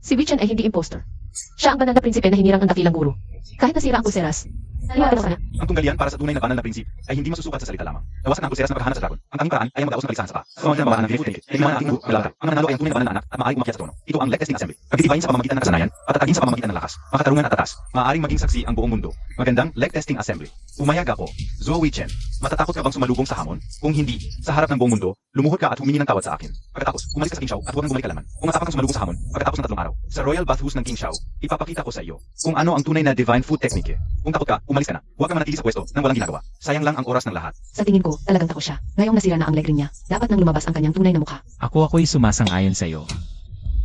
Speaker 6: Si Wichen ay hindi imposter. Siya ang banal na prinsipe na hinirang ang dakilang guro. Kahit nasira ang pulseras, naliwala sa kanya.
Speaker 5: Ang tunggalian para sa tunay na banal na prinsip ay hindi masusukat sa salita lamang. Nawasak na ang pulseras na paghahanap sa dragon. Ang tanging paraan ay ang magdaos ng kalisahan sa paa. Sa pamamagitan ng pamahalaan ng Fearful Technique, tingnan ang ating guru maglalakad. Ang nanalo ay ang tunay na banal na anak at maaaring umakyat sa trono. Ito ang Leg Testing Assembly. Pagtitibayin sa pamamagitan ng kasanayan, patatagin sa pamamagitan ng lakas, makatarungan at tatas. Maaaring maging saksi ang buong mundo. Magandang Leg Testing Assembly. Pumayag ako, Zhou Wichen. Matatakot ka bang sumalubong sa hamon? Kung hindi, sa harap ng buong mundo, lumuhod ka at humingi ng tawad sa akin. Pagkatapos, umalis ka sa King Shao at huwag nang bumalik kailanman. Kung matapang kang sumalubong sa hamon, pagkatapos ng 3 araw, sa Royal Bathhouse ng King Shao, ipapakita ko sa iyo kung ano ang tunay na Divine Food Technique. Kung takot ka, umalis ka na. Huwag ka manatili sa pwesto nang walang ginagawa. Sayang lang ang oras ng lahat.
Speaker 3: Sa tingin ko, talagang takot siya. Ngayong nasira na ang leg ring niya, dapat nang lumabas ang kanyang tunay na mukha.
Speaker 2: Ako'y sumasang-ayon sa iyo.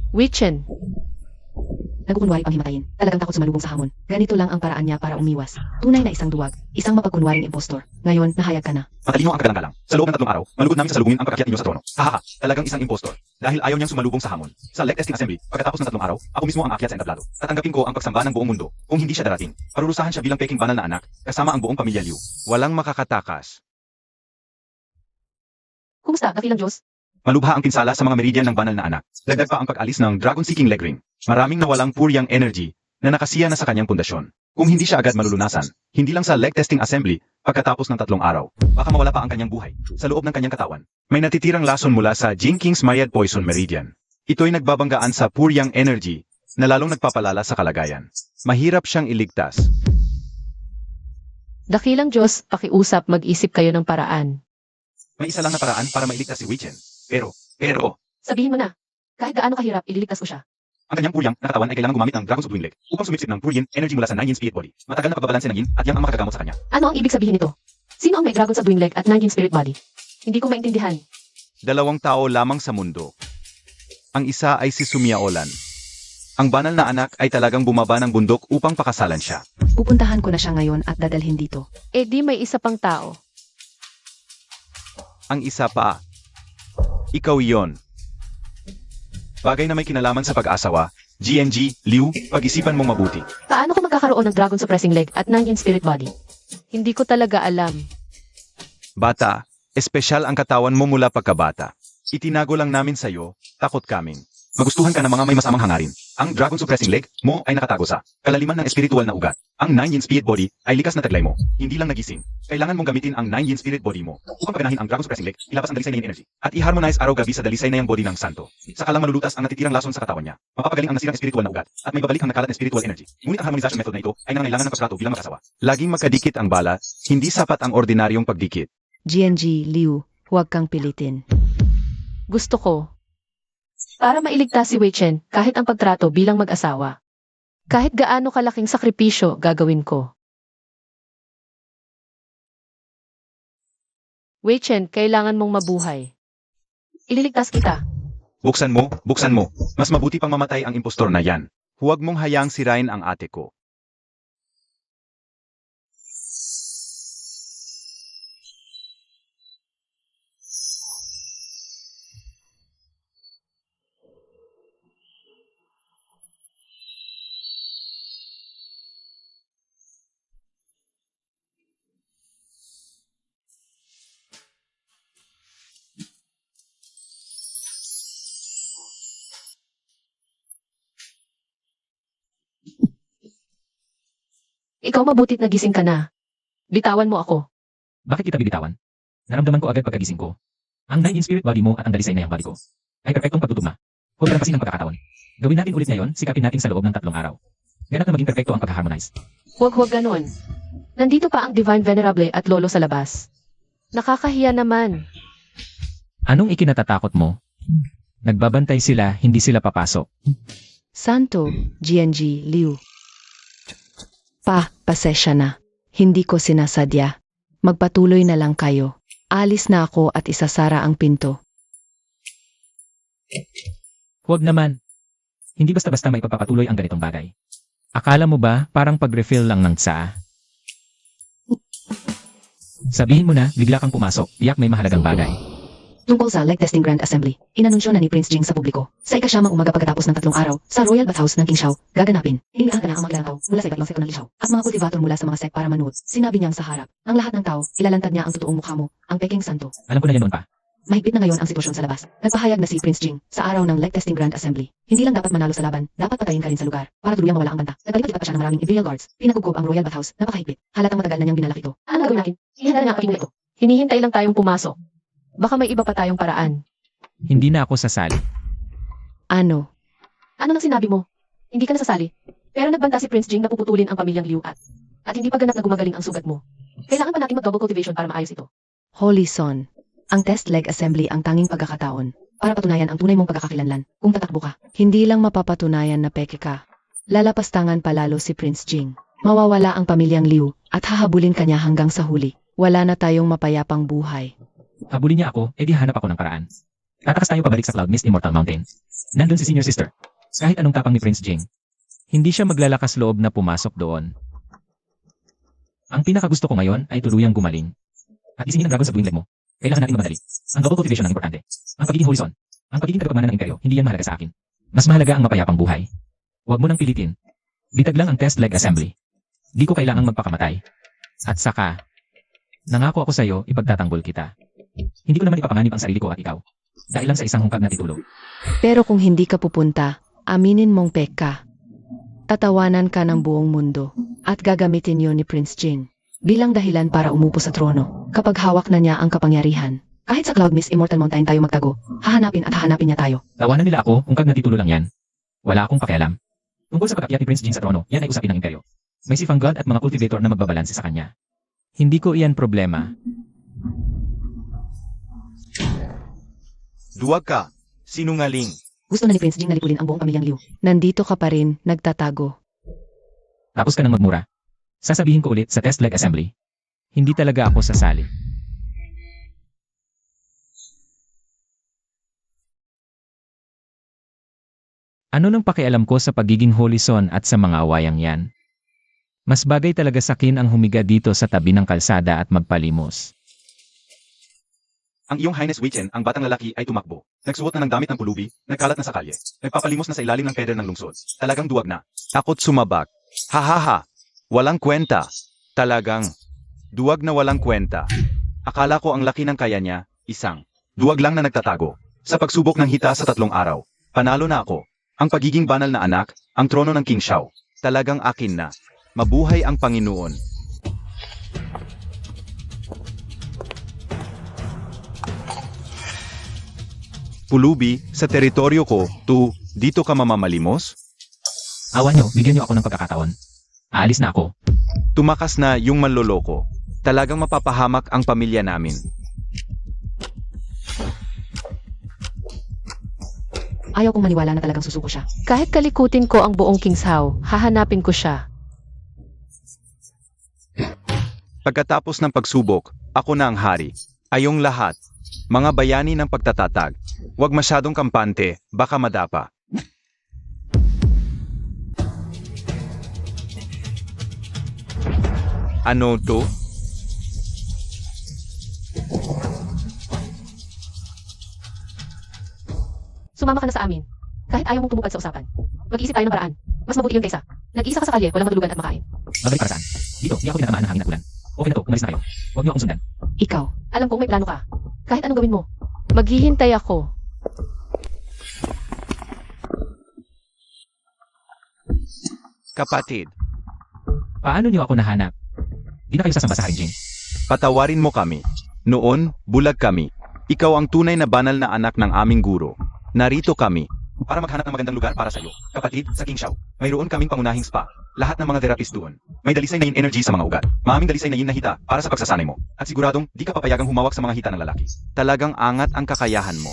Speaker 6: Wichen,
Speaker 3: Nagkukunwari pang himatayin. Talagang takot sumalubong sa hamon. Ganito lang ang paraan niya para umiwas. Tunay na isang duwag. Isang mapagkunwaring impostor. Ngayon, nahayag ka na.
Speaker 5: Matalino ang kagalang-galang. Sa loob ng 3 araw, malugod namin sa salubungin ang pagkakyat ninyo sa trono. Hahaha, talagang isang impostor. Dahil ayaw niyang sumalubong sa hamon. Sa Leg Testing Assembly, pagkatapos ng 3 araw, ako mismo ang aakyat sa entablado. Tatanggapin ko ang pagsamba ng buong mundo. Kung hindi siya darating, parurusahan siya bilang peking banal na anak, kasama ang buong pamilya Liu.
Speaker 4: Walang makakatakas.
Speaker 3: Kumusta, dakilang Diyos?
Speaker 5: Malubha ang pinsala sa mga meridian ng banal na anak. Dagdag pa ang pag-alis ng Dragon Seeking Leg Ring. Maraming nawalang puryang energy na nakasiya na sa kanyang pundasyon. Kung hindi siya agad malulunasan, hindi lang sa Leg Testing Assembly, pagkatapos ng 3 araw, baka mawala pa ang kanyang buhay sa loob ng kanyang katawan.
Speaker 4: May natitirang lason mula sa Jing King's Myriad Poison Meridian. Ito'y nagbabanggaan sa puryang energy na lalong nagpapalala sa kalagayan. Mahirap siyang iligtas.
Speaker 6: dakilang Diyos, pakiusap, mag-isip kayo ng paraan.
Speaker 5: May isa lang na paraan para mailigtas si Wichen. Pero,
Speaker 3: Sabihin mo na. Kahit gaano kahirap, ililigtas ko siya.
Speaker 5: ang kanyang puryang na katawan ay kailangan gumamit ng Dragon's Wing Leg upang sumipsip ng puryin energy mula sa 9 yin spirit body. Matagal na pagbabalanse ng yin at yang ang makakagamot sa kanya.
Speaker 3: Ano ang ibig sabihin nito? Sino ang may dragon sa Dwing Leg at 9 spirit body? Hindi ko maintindihan.
Speaker 4: 2 tao lamang sa mundo. Ang isa ay si Sumiaolan. Ang banal na anak ay talagang bumaba ng bundok upang pakasalan siya.
Speaker 3: Pupuntahan ko na siya ngayon at dadalhin dito.
Speaker 6: Eh di may isa pang tao.
Speaker 4: Ang isa pa. Ikaw iyon. Bagay na may kinalaman sa pag-asawa, GNG, Liu, pag-isipan mong mabuti.
Speaker 6: Paano ko magkakaroon ng Dragon Suppressing Leg at 9 Spirit Body? Hindi ko talaga alam.
Speaker 4: Bata, espesyal ang katawan mo mula pagkabata. Itinago lang namin sa'yo, takot kaming. Magustuhan ka ng mga may masamang hangarin. Ang Dragon Suppressing Leg mo ay nakatago sa kalaliman ng espiritual na ugat. Ang 9-yin Spirit Body ay likas na taglay mo, hindi lang nagising. Kailangan mong gamitin ang 9-yin Spirit Body mo upang paganahin ang Dragon Suppressing Leg, ilabas ang dalisay na yin energy, at i-harmonize araw-gabi sa dalisay na yang body ng santo. Saka lang malulutas ang natitirang lason sa katawan niya. Mapapagaling ang nasirang espiritual na ugat, at may babalik ang nakalat na spiritual energy. Ngunit ang harmonization method na ito ay nangangailangan ng pagtrato bilang mag-asawa. Laging magkadikit ang balat, hindi sapat ang ordinaryong pagdikit.
Speaker 3: GNG, Liu, huwag kang pilitin.
Speaker 6: Gusto ko. Para mailigtas si Wei Chen kahit ang pagtrato bilang mag-asawa. Kahit gaano kalaking sakripisyo gagawin ko. Wei Chen, kailangan mong mabuhay. Ililigtas kita.
Speaker 4: Buksan mo, buksan mo. Mas mabuti pang mamatay ang impostor na yan. Huwag mong hayaang sirain ang ate ko.
Speaker 6: Ikaw mabutit nagising ka na. Bitawan mo ako.
Speaker 2: Bakit kita bibitawan? Naramdaman ko agad pagkagising ko. Ang 9-in spirit body mo at ang dalisay na yang body ko ay perpektong pagtutugma. Huwag kalampasin ang pagkakataon. Gawin natin ulit ngayon, sikapin natin sa loob ng 3 araw. Ganap na maging perpekto ang pag-harmonize.
Speaker 6: Huwag ganon. Nandito pa ang Divine Venerable at Lolo sa labas. Nakakahiya naman.
Speaker 2: Anong ikinatatakot mo? Nagbabantay sila, hindi sila papasok.
Speaker 3: Santo, GNG, Liu. Pasensya na. Hindi ko sinasadya. Magpatuloy na lang kayo. Alis na ako at isasara ang pinto.
Speaker 2: Huwag naman. Hindi basta-basta may papapatuloy ang ganitong bagay. Akala mo ba parang pag-refill lang ng tsaa? Sabihin mo na, bigla kang pumasok, tiyak may mahalagang bagay.
Speaker 3: Tungkol sa Leg Testing Grand Assembly, inanunsyo na ni Prince Jing sa publiko. Sa ikasyamang umaga pagkatapos ng 3 araw, sa Royal Bathhouse ng King Shao, gaganapin. Inilaan ka na ang maglalaw mula sa iba't ibang sekto ng Li Shao at mga kultivator mula sa mga sek para manood. Sinabi niyang sa harap, ang lahat ng tao, ilalantad niya ang totoong mukha mo, ang Peking Santo.
Speaker 2: Alam ko na yan noon pa.
Speaker 3: Mahigpit na ngayon ang sitwasyon sa labas. Nagpahayag na si Prince Jing sa araw ng Leg Testing Grand Assembly. Hindi lang dapat manalo sa laban, dapat patayin ka rin sa lugar para tuluyang mawala ang banta. Nagpalipat pa siya ng maraming Imperial Guards. Pinagugkob ang Royal Bathhouse, napakahigpit. Halatang matagal na niyang binalak ito. Ano gagawin natin? Ihanda na ang aking ito.
Speaker 6: Hinihintay lang tayong pumasok. Baka may iba pa tayong paraan.
Speaker 2: Hindi na ako sasali.
Speaker 3: Ano?
Speaker 6: Ano nang sinabi mo? Hindi ka nasasali. Pero nagbanta si Prince Jing na puputulin ang pamilyang Liu at hindi pa ganap na gumagaling ang sugat mo. Kailangan pa natin mag-double cultivation para maayos ito.
Speaker 3: Holy Son. Ang Test Leg Assembly ang tanging pagkakataon para patunayan ang tunay mong pagkakakilanlan kung tatakbo ka. Hindi lang mapapatunayan na peke ka. Lalapastangan palalo si Prince Jing. Mawawala ang pamilyang Liu at hahabulin kanya hanggang sa huli. Wala na tayong mapayapang buhay.
Speaker 2: Habulin niya ako, edi hanap ako ng paraan. Tatakas tayo pabalik sa Cloud Mist Immortal Mountain. Nandun si Senior Sister. Kahit anong tapang ni Prince Jing, hindi siya maglalakas loob na pumasok doon. Ang pinakagusto ko ngayon ay tuluyang gumaling. At isingin ang dragon sa buwing leg mo. Kailangan natin mamadali. Ang double cultivation ang importante. Ang pagiging holy son. Ang pagiging tagapagmana ng imperyo, hindi yan mahalaga sa akin. Mas mahalaga ang mapayapang buhay. Huwag mo nang pilitin. Bitag lang ang Test Leg Assembly. Di ko kailangang magpakamatay. At saka, nangako ako sa'yo, ipagtatanggol kita. Hindi ko naman ipapanganib ang sarili ko at ikaw. Dahil lang sa isang hungkag na titulo.
Speaker 3: Pero kung hindi ka pupunta, aminin mong peka. Tatawanan ka ng buong mundo at gagamitin yon ni Prince Jing bilang dahilan para umupo sa trono kapag hawak na niya ang kapangyarihan. Kahit sa Cloud Mist Immortal Mountain tayo magtago, hahanapin niya tayo.
Speaker 2: Tawanan nila ako, hungkag na titulo lang yan. Wala akong pakialam. Tungkol sa pag-akyat ni Prince Jing sa trono, yan ay usapin ng imperyo. May sifang god at mga cultivator na magbabalanse sa kanya. Hindi ko iyan problema.
Speaker 4: Duwag ka. Sinungaling.
Speaker 3: Gusto na ni Prince Jing na lipulin ang buong pamilyang Liu. Nandito ka pa rin, nagtatago.
Speaker 2: Tapos ka nang magmura. Sasabihin ko ulit sa Test Leg Assembly. Hindi talaga ako sasali. Ano nang pakialam ko sa pagiging holison at sa mga awayang yan? Mas bagay talaga sa akin ang humiga dito sa tabi ng kalsada at magpalimos.
Speaker 5: Ang iyong Highness Witchen, ang batang lalaki ay tumakbo. Nagsuot na ng damit ng pulubi, nagkalat na sa kalye. Nagpapalimos na sa ilalim ng peder ng lungsod. Talagang duwag na.
Speaker 4: Ako't sumabak. Hahaha. Walang kwenta. Talagang. Duwag na walang kwenta. Akala ko ang laki ng kaya niya, isang.
Speaker 5: Duwag lang na nagtatago. Sa pagsubok ng hita sa 3 araw. Panalo na ako. Ang pagiging banal na anak, ang trono ng King Shao.
Speaker 4: Talagang akin na. Mabuhay ang Panginoon. Pulubi, sa teritoryo ko, dito ka mamamalimos?
Speaker 2: Awan nyo, bigyan nyo ako ng pagkakataon. Aalis na ako.
Speaker 4: Tumakas na yung manloloko. Talagang mapapahamak ang pamilya namin.
Speaker 3: Ayaw kong maniwala na talagang susuko siya.
Speaker 6: Kahit kalikutin ko ang buong Kingshaw, hahanapin ko siya.
Speaker 4: Pagkatapos ng pagsubok, ako na ang hari. Ayong lahat. Mga bayani ng pagtatatag. Huwag masyadong kampante, baka madapa. Ano to?
Speaker 6: Sumama ka na sa amin. Kahit ayaw mong tumupad sa usapan. Mag-isip tayo ng paraan. Mas mabuti yun kaysa. Nag-isa ka sa kalye, walang matulugan at makain.
Speaker 2: Babalik para saan? Dito, di ako tinatamaan ng hangin at ulan. Okay na to, umalis na kayo. Huwag nyo akong sundan.
Speaker 3: Ikaw,
Speaker 6: Alam kong may plano ka. Kahit anong gawin mo. Maghihintay ako.
Speaker 4: Kapatid,
Speaker 2: Paano nyo ako nahanap? Di na kayo sasamba sa Haring Jing.
Speaker 4: patawarin mo kami. Noon, bulag kami. Ikaw ang tunay na banal na anak ng aming guro. Narito kami.
Speaker 5: Para maghanap ng magandang lugar para sa iyo. Kapatid, sa King Shao. Mayroon kaming pangunahing spa. Lahat ng mga therapist doon. May dalisay na yin energy sa mga ugat. Maaming dalisay na yin na hita para sa pagsasanay mo. At siguradong di ka papayagang humawak sa mga hita ng lalaki.
Speaker 4: Talagang angat ang kakayahan mo.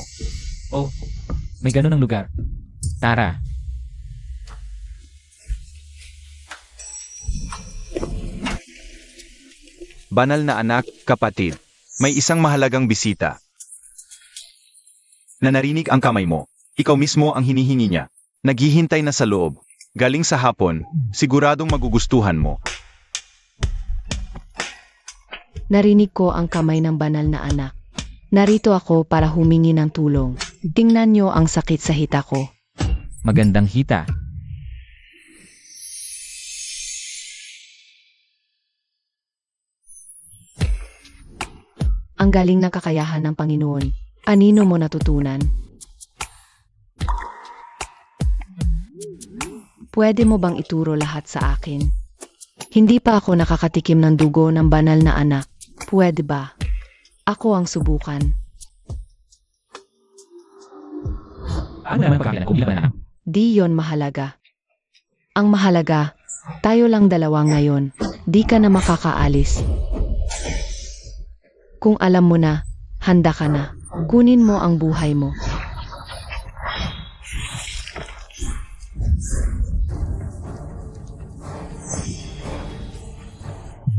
Speaker 2: Oh, may ganun ang lugar. Tara.
Speaker 4: Banal na anak, kapatid. May isang mahalagang bisita.
Speaker 5: Na narinig ang kamay mo. Ikaw mismo ang hinihingi niya.
Speaker 4: Naghihintay na sa loob. Galing sa hapon, siguradong magugustuhan mo.
Speaker 1: Narinig ko ang kamay ng banal na anak. Narito ako para humingi ng tulong. Tingnan nyo ang sakit sa hita ko.
Speaker 2: Magandang hita.
Speaker 1: Ang galing ng kakayahan ng Panginoon. Anino mo natutunan? Pwede mo bang ituro lahat sa akin? Hindi pa ako nakakatikim ng dugo ng banal na anak. Pwede ba? Ako ang subukan.
Speaker 2: Paano naman pagkakilala kung ilan na?
Speaker 1: Di yon mahalaga. Ang mahalaga, tayo lang dalawa ngayon. Di ka na makakaalis. Kung alam mo na, handa ka na. Kunin mo ang buhay mo.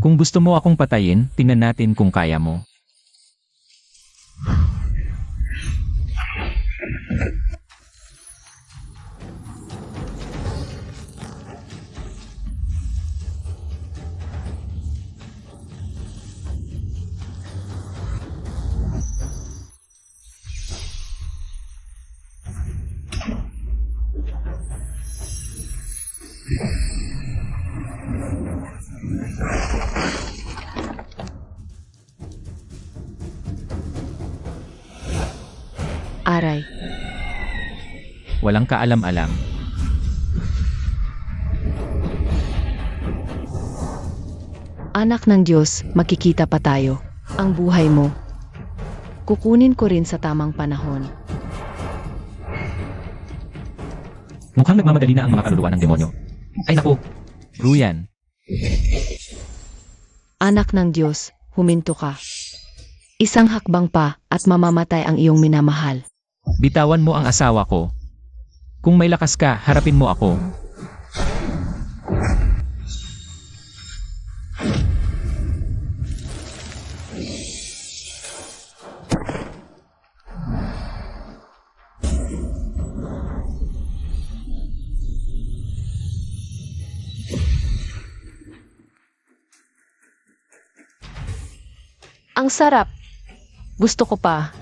Speaker 2: Kung gusto mo akong patayin, tingnan natin kung kaya mo.
Speaker 1: Aray.
Speaker 2: Walang kaalam-alam.
Speaker 1: Anak ng Diyos, makikita pa tayo. Ang buhay mo. Kukunin ko rin sa tamang panahon.
Speaker 2: Mukhang nagmamadali na ang mga kaluluwa ng demonyo. Ay naku, Ruyan.
Speaker 1: Anak ng Diyos, huminto ka. Isang hakbang pa at mamamatay ang iyong minamahal.
Speaker 2: Bitawan mo ang asawa ko. Kung may lakas ka, harapin mo ako.
Speaker 6: Ang sarap. Gusto ko pa.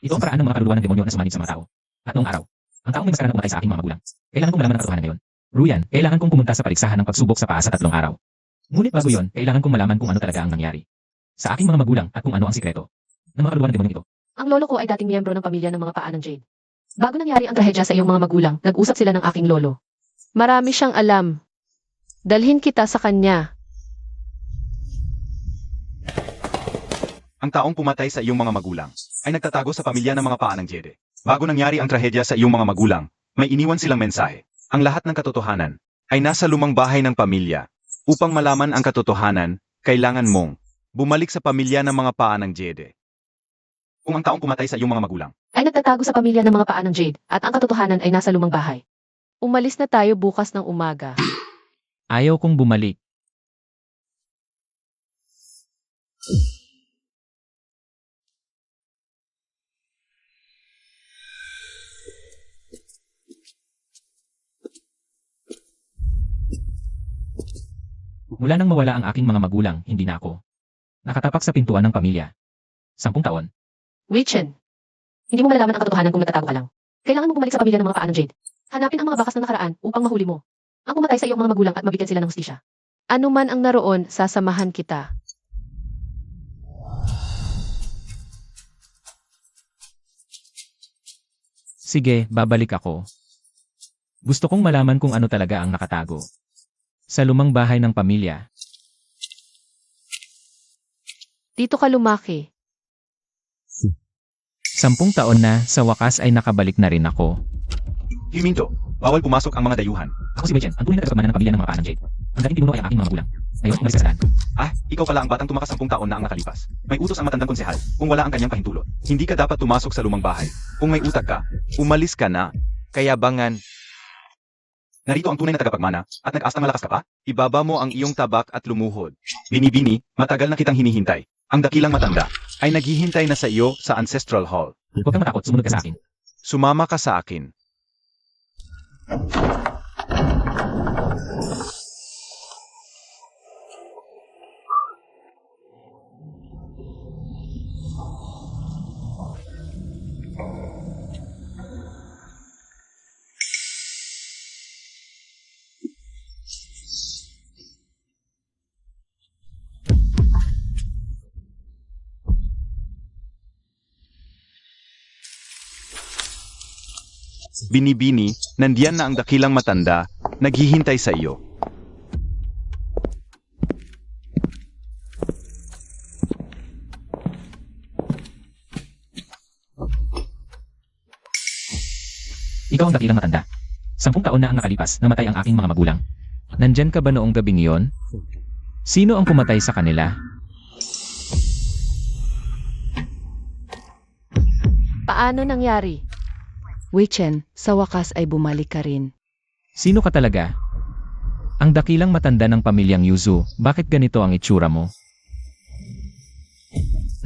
Speaker 2: Ito ang paraan ng mga kaluluwa ng demonyo na sumanib sa mga tao. At noong araw, ang taong may maskara na umatay sa aking mga magulang. Kailangan kong malaman ang katotohanan ngayon. Ruyan, kailangan kong pumunta sa paligsahan ng pagsubok sa paa sa 3 araw. Ngunit bago yon, kailangan kong malaman kung ano talaga ang nangyari sa aking mga magulang at kung ano ang sikreto ng mga kaluluwa ng demonyong ito.
Speaker 6: Ang lolo ko ay dating miyembro ng pamilya ng mga paa ng Jade. Bago nangyari ang trahedya sa iyong mga magulang, nag-usap sila ng aking lolo. Marami siyang alam. Dalhin kita sa kanya.
Speaker 4: Ang taong pumatay sa iyong mga magulang ay nagtatago sa pamilya ng mga paa ng Jede. Bago nangyari ang trahedya sa iyong mga magulang, may iniwan silang mensahe. Ang lahat ng katotohanan ay nasa lumang bahay ng pamilya. Upang malaman ang katotohanan, kailangan mong bumalik sa pamilya ng mga paa ng Jede. Kung ang taong pumatay sa iyong mga magulang
Speaker 6: Ay nagtatago sa pamilya ng mga paa ng Jade at ang katotohanan ay nasa lumang bahay. Umalis na tayo bukas ng umaga.
Speaker 2: Ayaw kong bumalik. Mula nang mawala ang aking mga magulang, hindi na ako nakatapak sa pintuan ng pamilya. 10 taon.
Speaker 6: Witchen, hindi mo malalaman ang katotohanan kung nagtatago ka lang. Kailangan mong bumalik sa pamilya ng mga paa ng Jade. Hanapin ang mga bakas ng nakaraan upang mahuli mo. Ang pumatay sa iyong mga magulang at mabigyan sila ng hustisya. Ano man ang naroon, sasamahan kita.
Speaker 2: Sige, babalik ako. Gusto kong malaman kung ano talaga ang nakatago sa lumang bahay ng pamilya.
Speaker 6: Dito ka lumaki.
Speaker 2: 10 taon na, sa wakas ay nakabalik na rin ako.
Speaker 4: Himinto, bawal pumasok ang mga dayuhan.
Speaker 2: Ako si Wei Chen, ang tunay na tagapagmana ng pamilya ng mga paa ng Jade. Ang dating pinuno ay ang aking mga magulang. Ngayon, umalis ka sa daan.
Speaker 4: Ah, ikaw pala ang batang tumakas 10 taon na ang nakalipas. May utos ang matandang konsehal kung wala ang kanyang pahintulot. Hindi ka dapat tumasok sa lumang bahay. Kung may utak ka, umalis ka na. Kayabangan. Narito ang tunay na tagapagmana at nag-astang malakas ka pa? Ibaba mo ang iyong tabak at lumuhod. Binibini, matagal na kitang hinihintay. Ang dakilang matanda ay naghihintay na sa iyo sa Ancestral Hall.
Speaker 2: Huwag kang matakot, sumunod ka sa akin.
Speaker 4: Sumama ka sa akin. Binibini, nandiyan na ang dakilang matanda, naghihintay sa iyo.
Speaker 2: Ikaw ang dakilang matanda. 10 taon na ang nakalipas, namatay ang aking mga magulang. Nandyan ka ba noong gabing iyon? Sino ang pumatay sa kanila?
Speaker 6: Paano nangyari?
Speaker 1: Wei-Chen, sa wakas ay bumalik ka rin.
Speaker 2: Sino ka talaga? Ang dakilang matanda ng pamilyang Yuzu, bakit ganito ang itsura mo?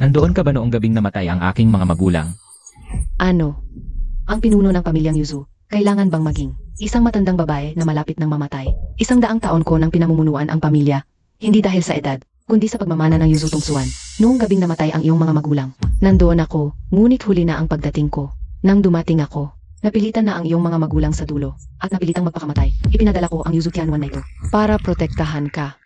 Speaker 2: Nandoon ka ba noong gabing namatay ang aking mga magulang?
Speaker 1: Ano? Ang pinuno ng pamilyang Yuzu, kailangan bang maging isang matandang babae na malapit ng mamatay? 100 taon ko nang pinamumunuan ang pamilya, hindi dahil sa edad, kundi sa pagmamana ng Yuzu tungsuan. Noong gabing namatay ang iyong mga magulang, nandoon ako, ngunit huli na ang pagdating ko. Nang dumating ako, napilitan na ang iyong mga magulang sa dulo, at napilitang magpakamatay. Ipinadala ko ang Yuzu Tianwan na ito, para protektahan ka.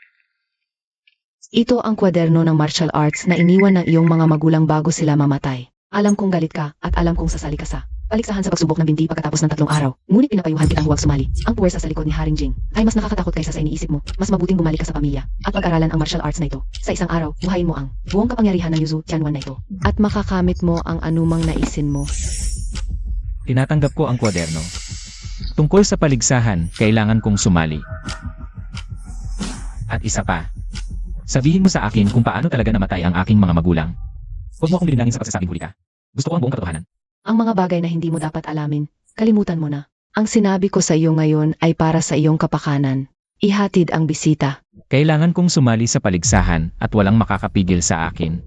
Speaker 1: Ito ang kwaderno ng martial arts na iniwan ng iyong mga magulang bago sila mamatay. Alam kong galit ka, at alam kong sasali ka sa paligsahan sa pagsubok ng binti pagkatapos ng 3 araw. Ngunit pinapayuhan kitang huwag sumali. Ang puwersa sa likod ni Haring Jing ay mas nakakatakot kaysa sa iniisip mo. Mas mabuting bumalik ka sa pamilya at pag-aralan ang martial arts na ito. Sa isang araw, buhayin mo ang buong kapangyarihan ng Yuzu Tianwan na ito. At makakamit mo ang anumang naisin mo.
Speaker 2: Tinatanggap ko ang kwaderno. Tungkol sa paligsahan, kailangan kong sumali. At isa pa, sabihin mo sa akin kung paano talaga namatay ang aking mga magulang. Huwag mo akong bilinangin sa pagsasabing huli ka. Gusto ko ang buong katotohanan.
Speaker 1: Ang mga bagay na hindi mo dapat alamin, Kalimutan mo na. Ang sinabi ko sa iyo ngayon ay para sa iyong kapakanan. Ihatid ang bisita.
Speaker 2: Kailangan kong sumali sa paligsahan at walang makakapigil sa akin.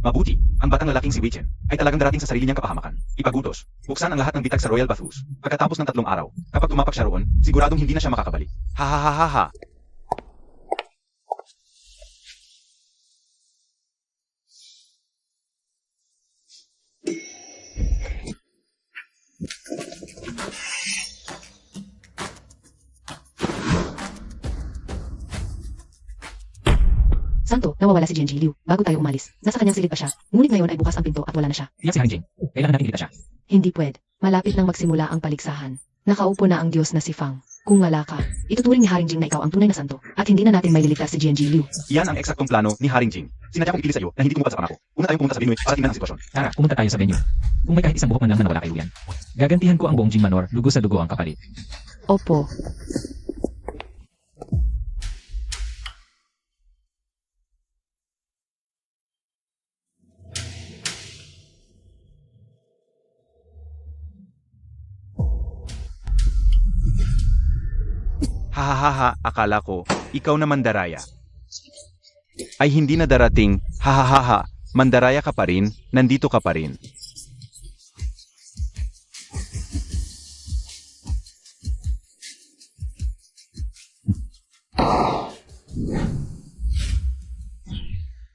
Speaker 5: Mabuti, ang batang lalaking si Wei-chen ay talagang darating sa sarili niyang kapahamakan. Ipagutos, buksan ang lahat ng bitag sa Royal Bathhouse. Pagkatapos ng 3 araw, kapag tumapak siya roon, siguradong hindi na siya makakabalik. Ha ha ha ha ha.
Speaker 3: Santo, nawawala si Genji Liu. Bago tayo umalis, nasa kanyang silid pa siya. Ngunit ngayon ay bukas ang pinto at wala na siya.
Speaker 2: Iyak si Haring Jing. Kailangan natin ilita siya.
Speaker 3: Hindi pwede. Malapit nang magsimula ang paligsahan. Nakaupo na ang Diyos na si Fang. Kung wala ka, ituturing ni Haring Jing na ikaw ang tunay na santo. At hindi na natin maililigtas si Genji Liu.
Speaker 5: Iyan ang eksaktong plano ni Haring Jing. Sinadya kong ipili sa iyo na hindi tumupad sa pangako. Una tayong pumunta sa Binway para tingnan ang sitwasyon.
Speaker 2: Tara, pumunta tayo sa venue. Kung may kahit isang buhok man lang na nawala kay Luyan, gagantihan ko ang buong Jing Manor, dugo sa dugo ang kapalit.
Speaker 3: Opo.
Speaker 4: Ha ha ha ha, akala ko, ikaw na Mandaraya. Ay hindi na darating, ha ha ha ha, Mandaraya ka pa rin, nandito ka pa rin.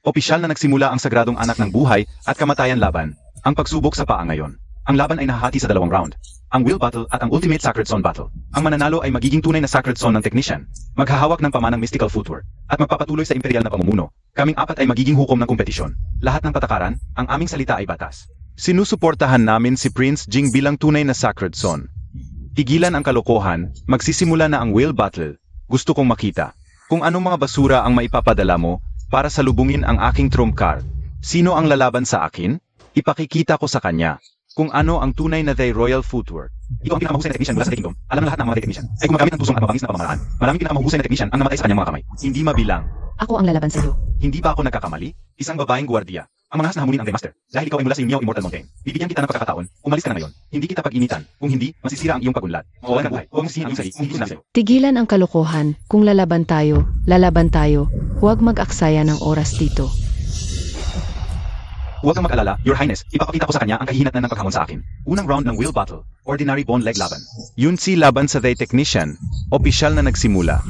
Speaker 5: Opisyal na nagsimula ang sagradong anak ng buhay at kamatayan laban, ang pagsubok sa paa ngayon. Ang laban ay nahahati sa 2 round. Ang Will Battle at ang Ultimate Sacred Zone Battle. Ang mananalo ay magiging tunay na Sacred Zone ng Technician, maghahawak ng pamanang Mystical Footwear, at magpapatuloy sa imperial na pamumuno. Kaming 4 ay magiging hukom ng kompetisyon. Lahat ng patakaran, ang aming salita ay batas.
Speaker 4: Sinusuportahan namin si Prince Jing bilang tunay na Sacred Son. Tigilan ang kalokohan, magsisimula na ang Will Battle. Gusto kong makita kung anong mga basura ang maipapadala mo para salubungin ang aking trump card. Sino ang lalaban sa akin? Ipakikita ko sa kanya kung ano ang tunay na The Royal Footwear.
Speaker 5: Ito ang pinakamahusay na technician mula sa The Kingdom. Alam ng lahat ng mga technician ay gumagamit ng pusong at mabangis na pamamaraan. Maraming pinakamahusay na technician ang namatay sa kanyang mga kamay.
Speaker 4: Hindi mabilang.
Speaker 3: Ako ang lalaban sa iyo.
Speaker 5: Hindi ba ako nagkakamali? Isang babaeng gwardiya. Ang manghas na hamunin ang The Master. Dahil ikaw ay mula sa Yumyao Immortal Mountain. Bibigyan kita ng pagkakataon. Umalis ka na ngayon. Hindi kita pag-initan. Kung hindi, masisira ang iyong pagunlad. Mawalan ka buhay. Huwag mong sisihin ang iyong sarili kung hindi ko sinabi sa'yo.
Speaker 1: Tigilan ang kalokohan. Kung lalaban tayo. Huwag mag-aksaya ng oras dito.
Speaker 5: Huwag kang mag-alala, Your Highness. Ipapakita ko sa kanya ang kahihinatnan ng paghamon sa akin. Unang round ng Will Battle. Ordinary Bone Leg Laban.
Speaker 4: Yun si laban sa The Technician. Opisyal na nagsimula.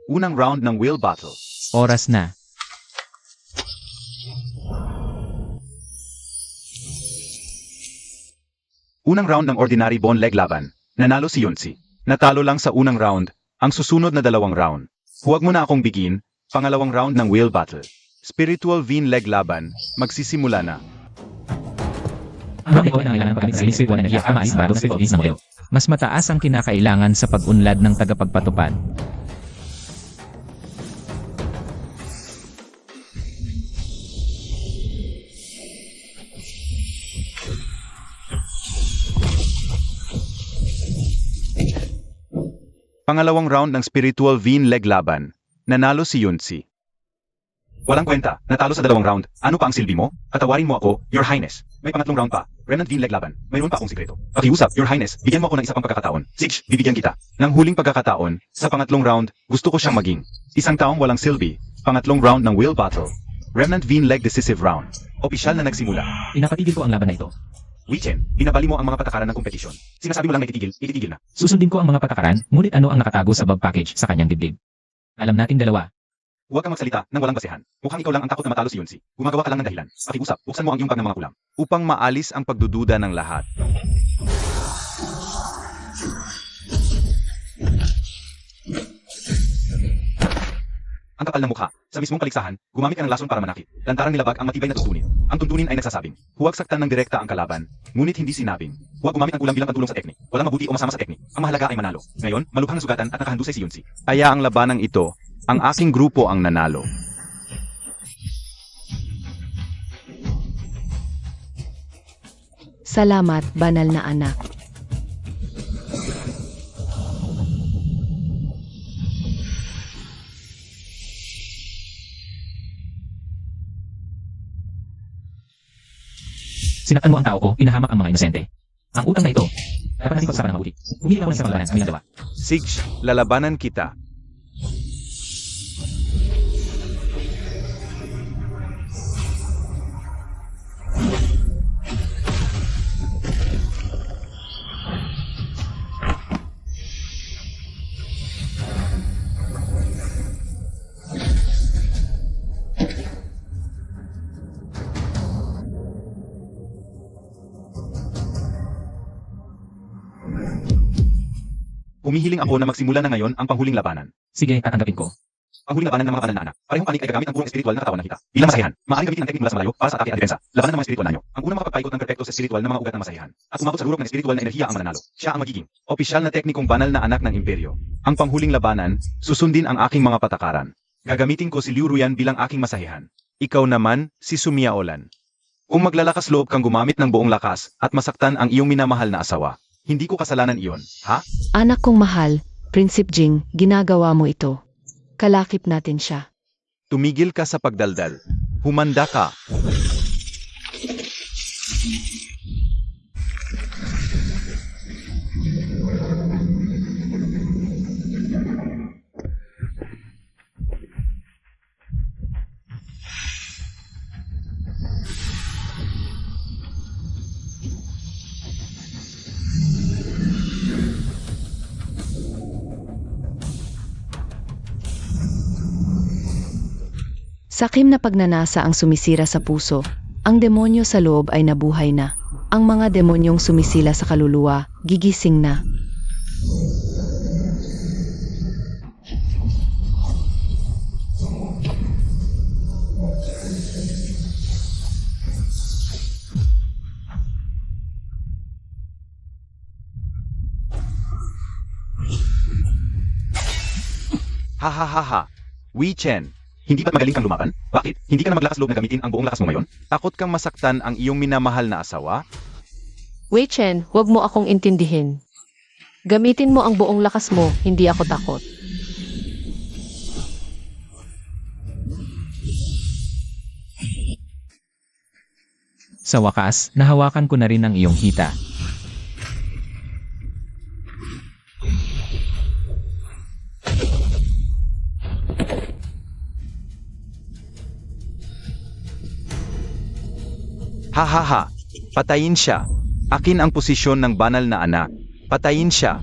Speaker 5: Unang round ng Will Battle.
Speaker 2: Oras na.
Speaker 5: Unang round ng Ordinary Bone Leg Laban. Nanalo si Yunsi. Natalo lang sa unang round. Ang susunod na 2 round. Huwag mo na akong bigin. Pangalawang round ng Will Battle.
Speaker 4: Spiritual Vein Leg Laban. Magsisimula na.
Speaker 2: Ang mga ikaw ay nangailangan ng paggamit sa spiritual enerhiya para maalis ang spiritual beings na modelo. Mas mataas ang kinakailangan sa pag-unlad ng tagapagpatupad.
Speaker 4: Pangalawang round ng Spiritual Vein Leg Laban. Nanalo si Yunsi.
Speaker 5: Walang kwenta. Natalo sa 2 round. Ano pa ang silbi mo? Patawarin mo ako, Your Highness. May pangatlong round pa. Remnant Vein Leg Laban. Mayroon pa akong sikreto. Pakiusap, Your Highness. Bigyan mo ako ng isa pang pagkakataon. Sige, bibigyan kita.
Speaker 4: Nang huling pagkakataon, sa pangatlong round, gusto ko siyang maging isang taong walang silbi. Pangatlong round ng Will Battle. Remnant Vein Leg Decisive Round.
Speaker 5: Opisyal na nagsimula.
Speaker 2: Pinapatigil ko ang laban na ito.
Speaker 5: Wei Chen, binabali mo ang mga patakaran ng kompetisyon. Sinasabi mo lang na ititigil na.
Speaker 2: Susundin ko ang mga patakaran, ngunit ano ang nakatago sa bug package sa kanyang dibdib? Alam nating dalawa.
Speaker 5: Huwag kang magsalita nang walang basehan. Mukhang ikaw lang ang takot na matalo si Yunsi. Gumagawa ka lang ng dahilan. Pakiusap, buksan mo ang iyong bag ng mga kulam.
Speaker 4: Upang maalis ang pagdududa ng lahat.
Speaker 5: Ang kapal ng mukha. Sa mismong kaligsahan, gumamit ka ng lason para manakit. Lantarang nilabag ang matibay na tuntunin. Ang tuntunin ay nagsasabing, huwag saktan ng direkta ang kalaban. Ngunit hindi sinabing, huwag gumamit ng kulam bilang pantulong sa teknik. Walang mabuti o masama sa teknik. Ang mahalaga ay manalo. Ngayon, malubhang na sugatan at nakahandusay si Yunsi.
Speaker 4: Kaya ang labanang ito, ang aking grupo ang nanalo.
Speaker 1: Salamat, banal na anak.
Speaker 2: Sinaktan mo ang tao ko, pinahamak ang mga inosente. Ang utang na ito, dapat natin pag-usapan ng mabuti. Humili ako ng isang panglaban, aming dalawa.
Speaker 4: Sige, lalabanan kita.
Speaker 5: Humihiling ako na magsimula na ngayon ang panghuling labanan.
Speaker 2: Sige, tatanggapin ko.
Speaker 5: Ang huling labanan ng mga banal na anak. Parehong panig ay gagamit ng purong espiritual na katawan ng kita. Bilang masayahan, maaaring gamitin ang teknik mula sa malayo para sa atake at depensa. Labanan ng mga espiritual na nyo. Ang unang makapagpaikot ng perpekto sa espiritual na mga ugat ng masayahan. At umabot sa lurok ng espiritual na enerhiya ang mananalo. Siya ang magiging
Speaker 4: Opisyal na teknikong banal na anak ng imperyo. Ang panghuling labanan, susundin ang aking mga patakaran.
Speaker 5: gagamitin ko si Liu Ruyan bilang aking masahihan.
Speaker 4: Ikaw naman, si Sumiaolan. Kung maglalakas loob kang gumamit ng buong lakas at masaktan ang iyong minamahal na asawa,
Speaker 5: Hindi ko kasalanan iyon, ha?
Speaker 1: Anak kong mahal, Prinsip Jing, ginagawa mo ito. Kalakip natin siya.
Speaker 4: tumigil ka sa pagdaldal. Humanda ka.
Speaker 1: Sakim na pagnanasa ang sumisira sa puso. Ang demonyo sa loob ay nabuhay na. Ang mga demonyong sumisila sa kaluluwa, gigising na.
Speaker 4: Ha ha ha ha. Wei Chen,
Speaker 5: Hindi ba't magaling kang lumaban? Bakit? Hindi ka na maglakas loob na gamitin ang buong lakas mo ngayon?
Speaker 4: takot kang masaktan ang iyong minamahal na asawa?
Speaker 6: Wei Chen, huwag mo akong intindihin. Gamitin mo ang buong lakas mo, hindi ako takot.
Speaker 2: Sa wakas, nahawakan ko na rin ang iyong hita.
Speaker 4: Ha ha ha. Patayin siya. Akin ang posisyon ng banal na anak. Patayin siya.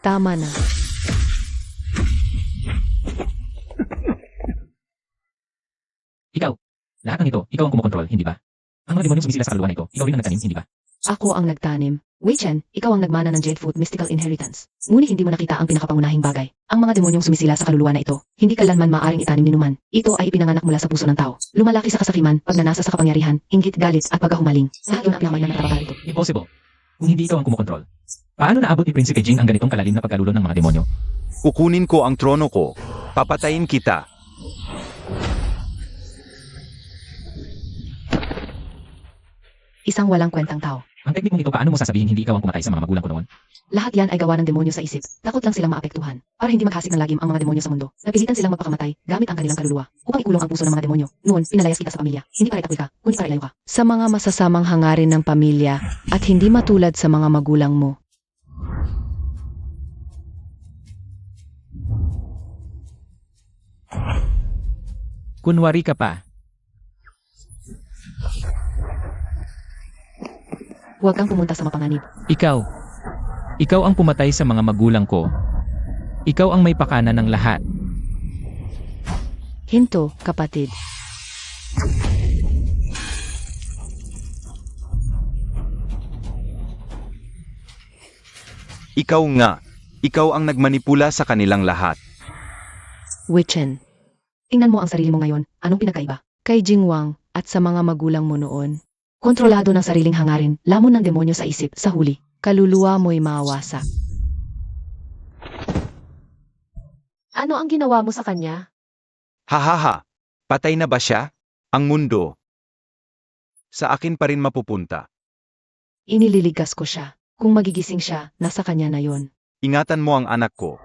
Speaker 1: Tama na.
Speaker 2: Ikaw, lahat ng ito, ikaw ang kumokontrol, hindi ba? Ang mga demonyong sumisila sa kaluluwa na ito, ikaw rin ang nagtanim, hindi ba?
Speaker 1: Ako ang nagtanim. Wei Chen, ikaw ang nagmana ng Jade Fruit Mystical Inheritance. Ngunit hindi mo nakita ang pinakapangunahing bagay. Ang mga demonyong sumisila sa kaluluwa na ito, hindi kailanman maaaring itanim ni Numan. Ito ay ipinanganak mula sa puso ng tao. Lumalaki sa kasakiman, pagnanasa sa kapangyarihan, inggit, galit, at pagkahumaling. Lahat yun ang pinakamayang na natatakal ito.
Speaker 2: Impossible. Kung hindi ikaw ang kumokontrol. Paano naabot ni Prinsipe Jing ang ganitong kalalim na pagkalulo ng mga demonyo?
Speaker 4: Kukunin ko ang trono ko. Papatayin kita.
Speaker 1: Isang walang kwentang tao.
Speaker 2: Ang teknik mong ito, paano mo sasabihin hindi ikaw ang pumatay sa mga magulang ko noon?
Speaker 3: Lahat yan ay gawa ng demonyo sa isip. Takot lang silang maapektuhan. Para hindi maghasik ng lagim ang mga demonyo sa mundo. Napilitan silang magpakamatay gamit ang kanilang kaluluwa upang ikulong ang puso ng mga demonyo. Noon, pinalayas kita sa pamilya. Hindi para itakwil ka, kundi para ilayo ka.
Speaker 1: Sa mga masasamang hangarin ng pamilya at hindi matulad sa mga magulang mo.
Speaker 2: Kunwari ka pa.
Speaker 3: Huwag kang pumunta sa mapanganib.
Speaker 2: Ikaw. Ikaw ang pumatay sa mga magulang ko. Ikaw ang may pakana ng lahat.
Speaker 1: Hinto, kapatid.
Speaker 4: Ikaw nga. Ikaw ang nagmanipula sa kanilang lahat.
Speaker 1: Witchen.
Speaker 3: Tingnan mo ang sarili mo ngayon. Anong pinagkaiba?
Speaker 1: Kay Jingwang at sa mga magulang mo noon.
Speaker 3: Kontrolado ng sariling hangarin, lamon ng demonyo sa isip, sa huli.
Speaker 1: Kaluluwa mo'y mawasak.
Speaker 6: Ano ang ginawa mo sa kanya?
Speaker 4: Hahaha. Patay na ba siya? Ang mundo. Sa akin pa rin mapupunta.
Speaker 3: Inililigas ko siya. Kung magigising siya, nasa kanya na yon.
Speaker 4: Ingatan mo ang anak ko.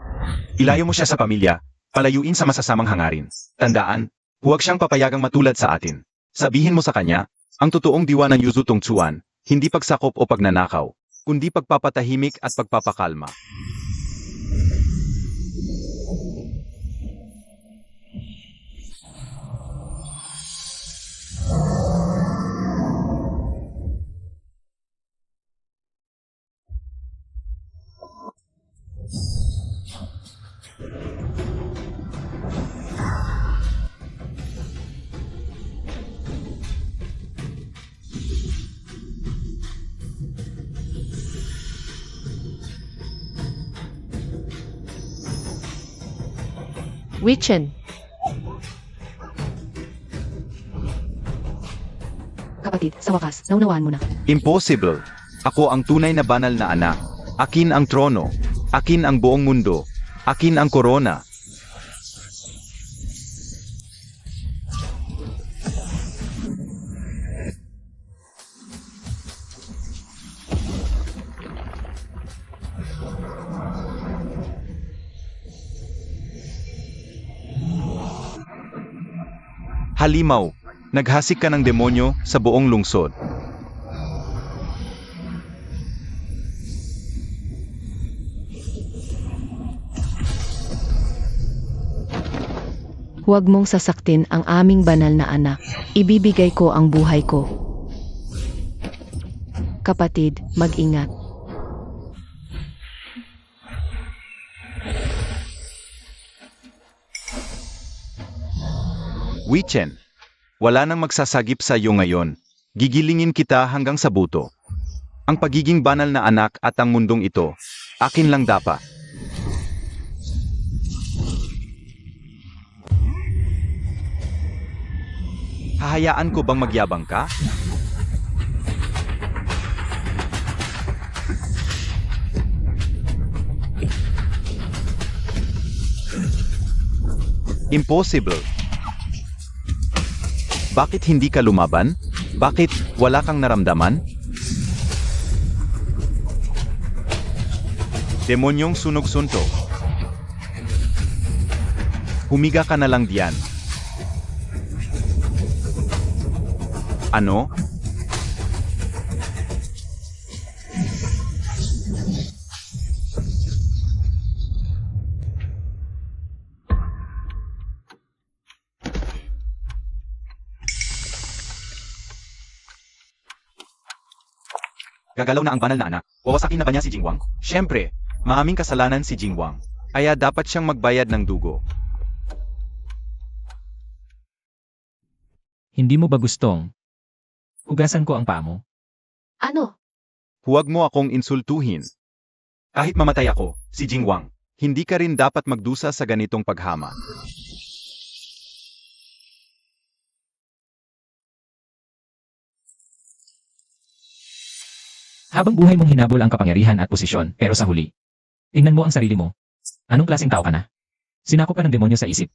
Speaker 5: Ilayo mo siya sa pamilya, palayuin sa masasamang hangarin. Tandaan, huwag siyang papayagang matulad sa atin. Sabihin mo sa kanya, ang totoong diwa ng Yuzu Tongtsuan, hindi pagsakop o pagnanakaw, kundi pagpapatahimik at pagpapakalma.
Speaker 6: Witchen.
Speaker 3: Kapatid, sa wakas, naunawaan mo na.
Speaker 4: Impossible. Ako ang tunay na banal na anak. Akin ang trono. Akin ang buong mundo. Akin ang korona. Halimaw, naghasik ka ng demonyo sa buong lungsod.
Speaker 1: Huwag mong sasaktin ang aming banal na anak. Ibibigay ko ang buhay ko. Kapatid, mag-ingat.
Speaker 4: Witchen, wala nang magsasagip sa iyo ngayon. Gigilingin kita hanggang sa buto. Ang pagiging banal na anak at ang mundong ito, akin lang dapat. Hahayaan ko bang magyabang ka? Impossible. Bakit hindi ka lumaban? Bakit wala kang naramdaman? Demonyong sunog-suntok. Humiga ka na lang diyan. Ano?
Speaker 5: Gagalaw na ang banal na anak. Wawasakin na ba niya si Jingwang?
Speaker 4: Siyempre, maaming kasalanan si Jingwang. Kaya dapat siyang magbayad ng dugo.
Speaker 2: Hindi mo ba gustong hugasan ko ang paa mo?
Speaker 6: Ano?
Speaker 4: Huwag mo akong insultuhin.
Speaker 5: Kahit mamatay ako, si Jingwang.
Speaker 4: Hindi ka rin dapat magdusa sa ganitong paghama.
Speaker 2: Habang buhay mong hinabol ang kapangyarihan at posisyon, pero sa huli, tingnan mo ang sarili mo. Anong klaseng tao ka na? Sinakop ka ng demonyo sa isip.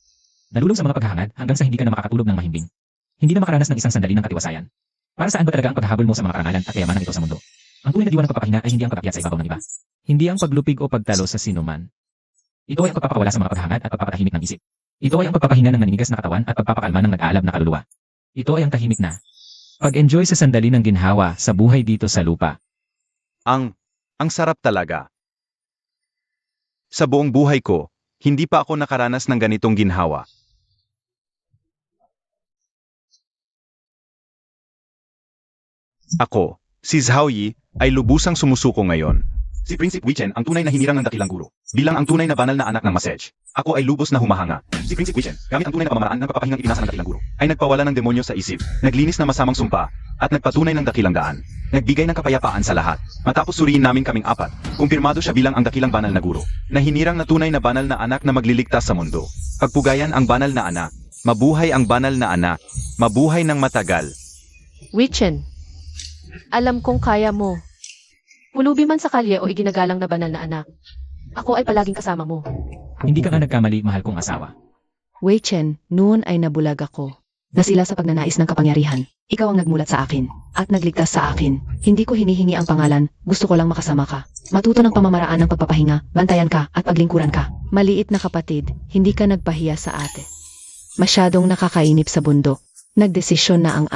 Speaker 2: Nalulong sa mga paghahangad hanggang sa hindi ka na makakatulog ng mahimbing. Hindi na makaranas ng isang sandali ng katiwasayan. Para saan ba talaga ang paghahabol mo sa mga karangalan at kayamanan ito sa mundo? Ang tunay na diwa ng pagpapahinga ay hindi ang pag-akyat sa ibabaw ng iba. Hindi ang paglupig o pagtalo sa sinuman. Ito ay ang pagpapawala sa mga paghahangad at pagpapatahimik ng isip. Ito ay ang pagpapahinga ng naninigas na katawan at pagpapakalma ng nag-aalab na kaluluwa. Ito ay ang tahimik na pag-enjoy sa sandali ng ginhawa sa buhay dito sa lupa.
Speaker 4: Ang sarap talaga. Sa buong buhay ko, hindi pa ako nakaranas ng ganitong ginhawa. Ako, si Zhao Yi, ay lubusang sumusuko ngayon.
Speaker 5: Si Prinsipe Wichen ang tunay na hinirang ng dakilang guro. Bilang ang tunay na banal na anak ng Masej, ako ay lubos na humahanga. Si Prinsipe Wichen, gamit ang tunay na pamamaraan ng pagpapahingang ipinasa ng dakilang guro, ay nagpawala ng demonyo sa isip, naglinis ng masamang sumpa, at nagpatunay ng dakilang daan. Nagbigay ng kapayapaan sa lahat. Matapos suriin namin kaming apat, kumpirmado siya bilang ang dakilang banal na guro, na hinirang na tunay na banal na anak na magliligtas sa mundo. Pagpugayan ang banal na anak. Mabuhay ang banal na anak. Mabuhay ng matagal.
Speaker 6: Wichen, alam kong kaya mo. Pulubi man sa kalye o iginagalang na banal na anak. Ako ay palaging kasama mo.
Speaker 2: Hindi ka nga nagkamali, mahal kong asawa.
Speaker 1: Wei Chen, noon ay nabulag ako. Nasila sa pagnanais ng kapangyarihan. Ikaw ang nagmulat sa akin. At nagligtas sa akin. Hindi ko hinihingi ang pangalan. Gusto ko lang makasama ka. Matuto ng pamamaraan ng pagpapahinga. Bantayan ka at paglingkuran ka. Maliit na kapatid, hindi ka nagpahiya sa ate. Masyadong nakakainip sa bundok. Nagdesisyon na ang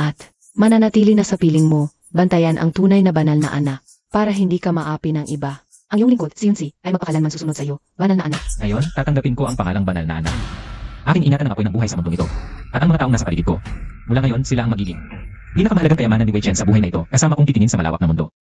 Speaker 1: mananatili na sa piling mo. Bantayan ang tunay na banal na anak. Para hindi ka maapi ng iba. Ang iyong lingkod, si Yunsi, ay magpakalanman susunod sa iyo. Banal na anak.
Speaker 2: Ngayon, tatanggapin ko ang pangalang banal na anak. Aking ingatan ang apoy ng buhay sa mundong ito. At ang mga taong nasa paligid ko. Mula ngayon, sila ang magiging pinakamahalagang kayamanan ni Wei Chen sa buhay na ito, kasama kong titingin sa malawak na mundo.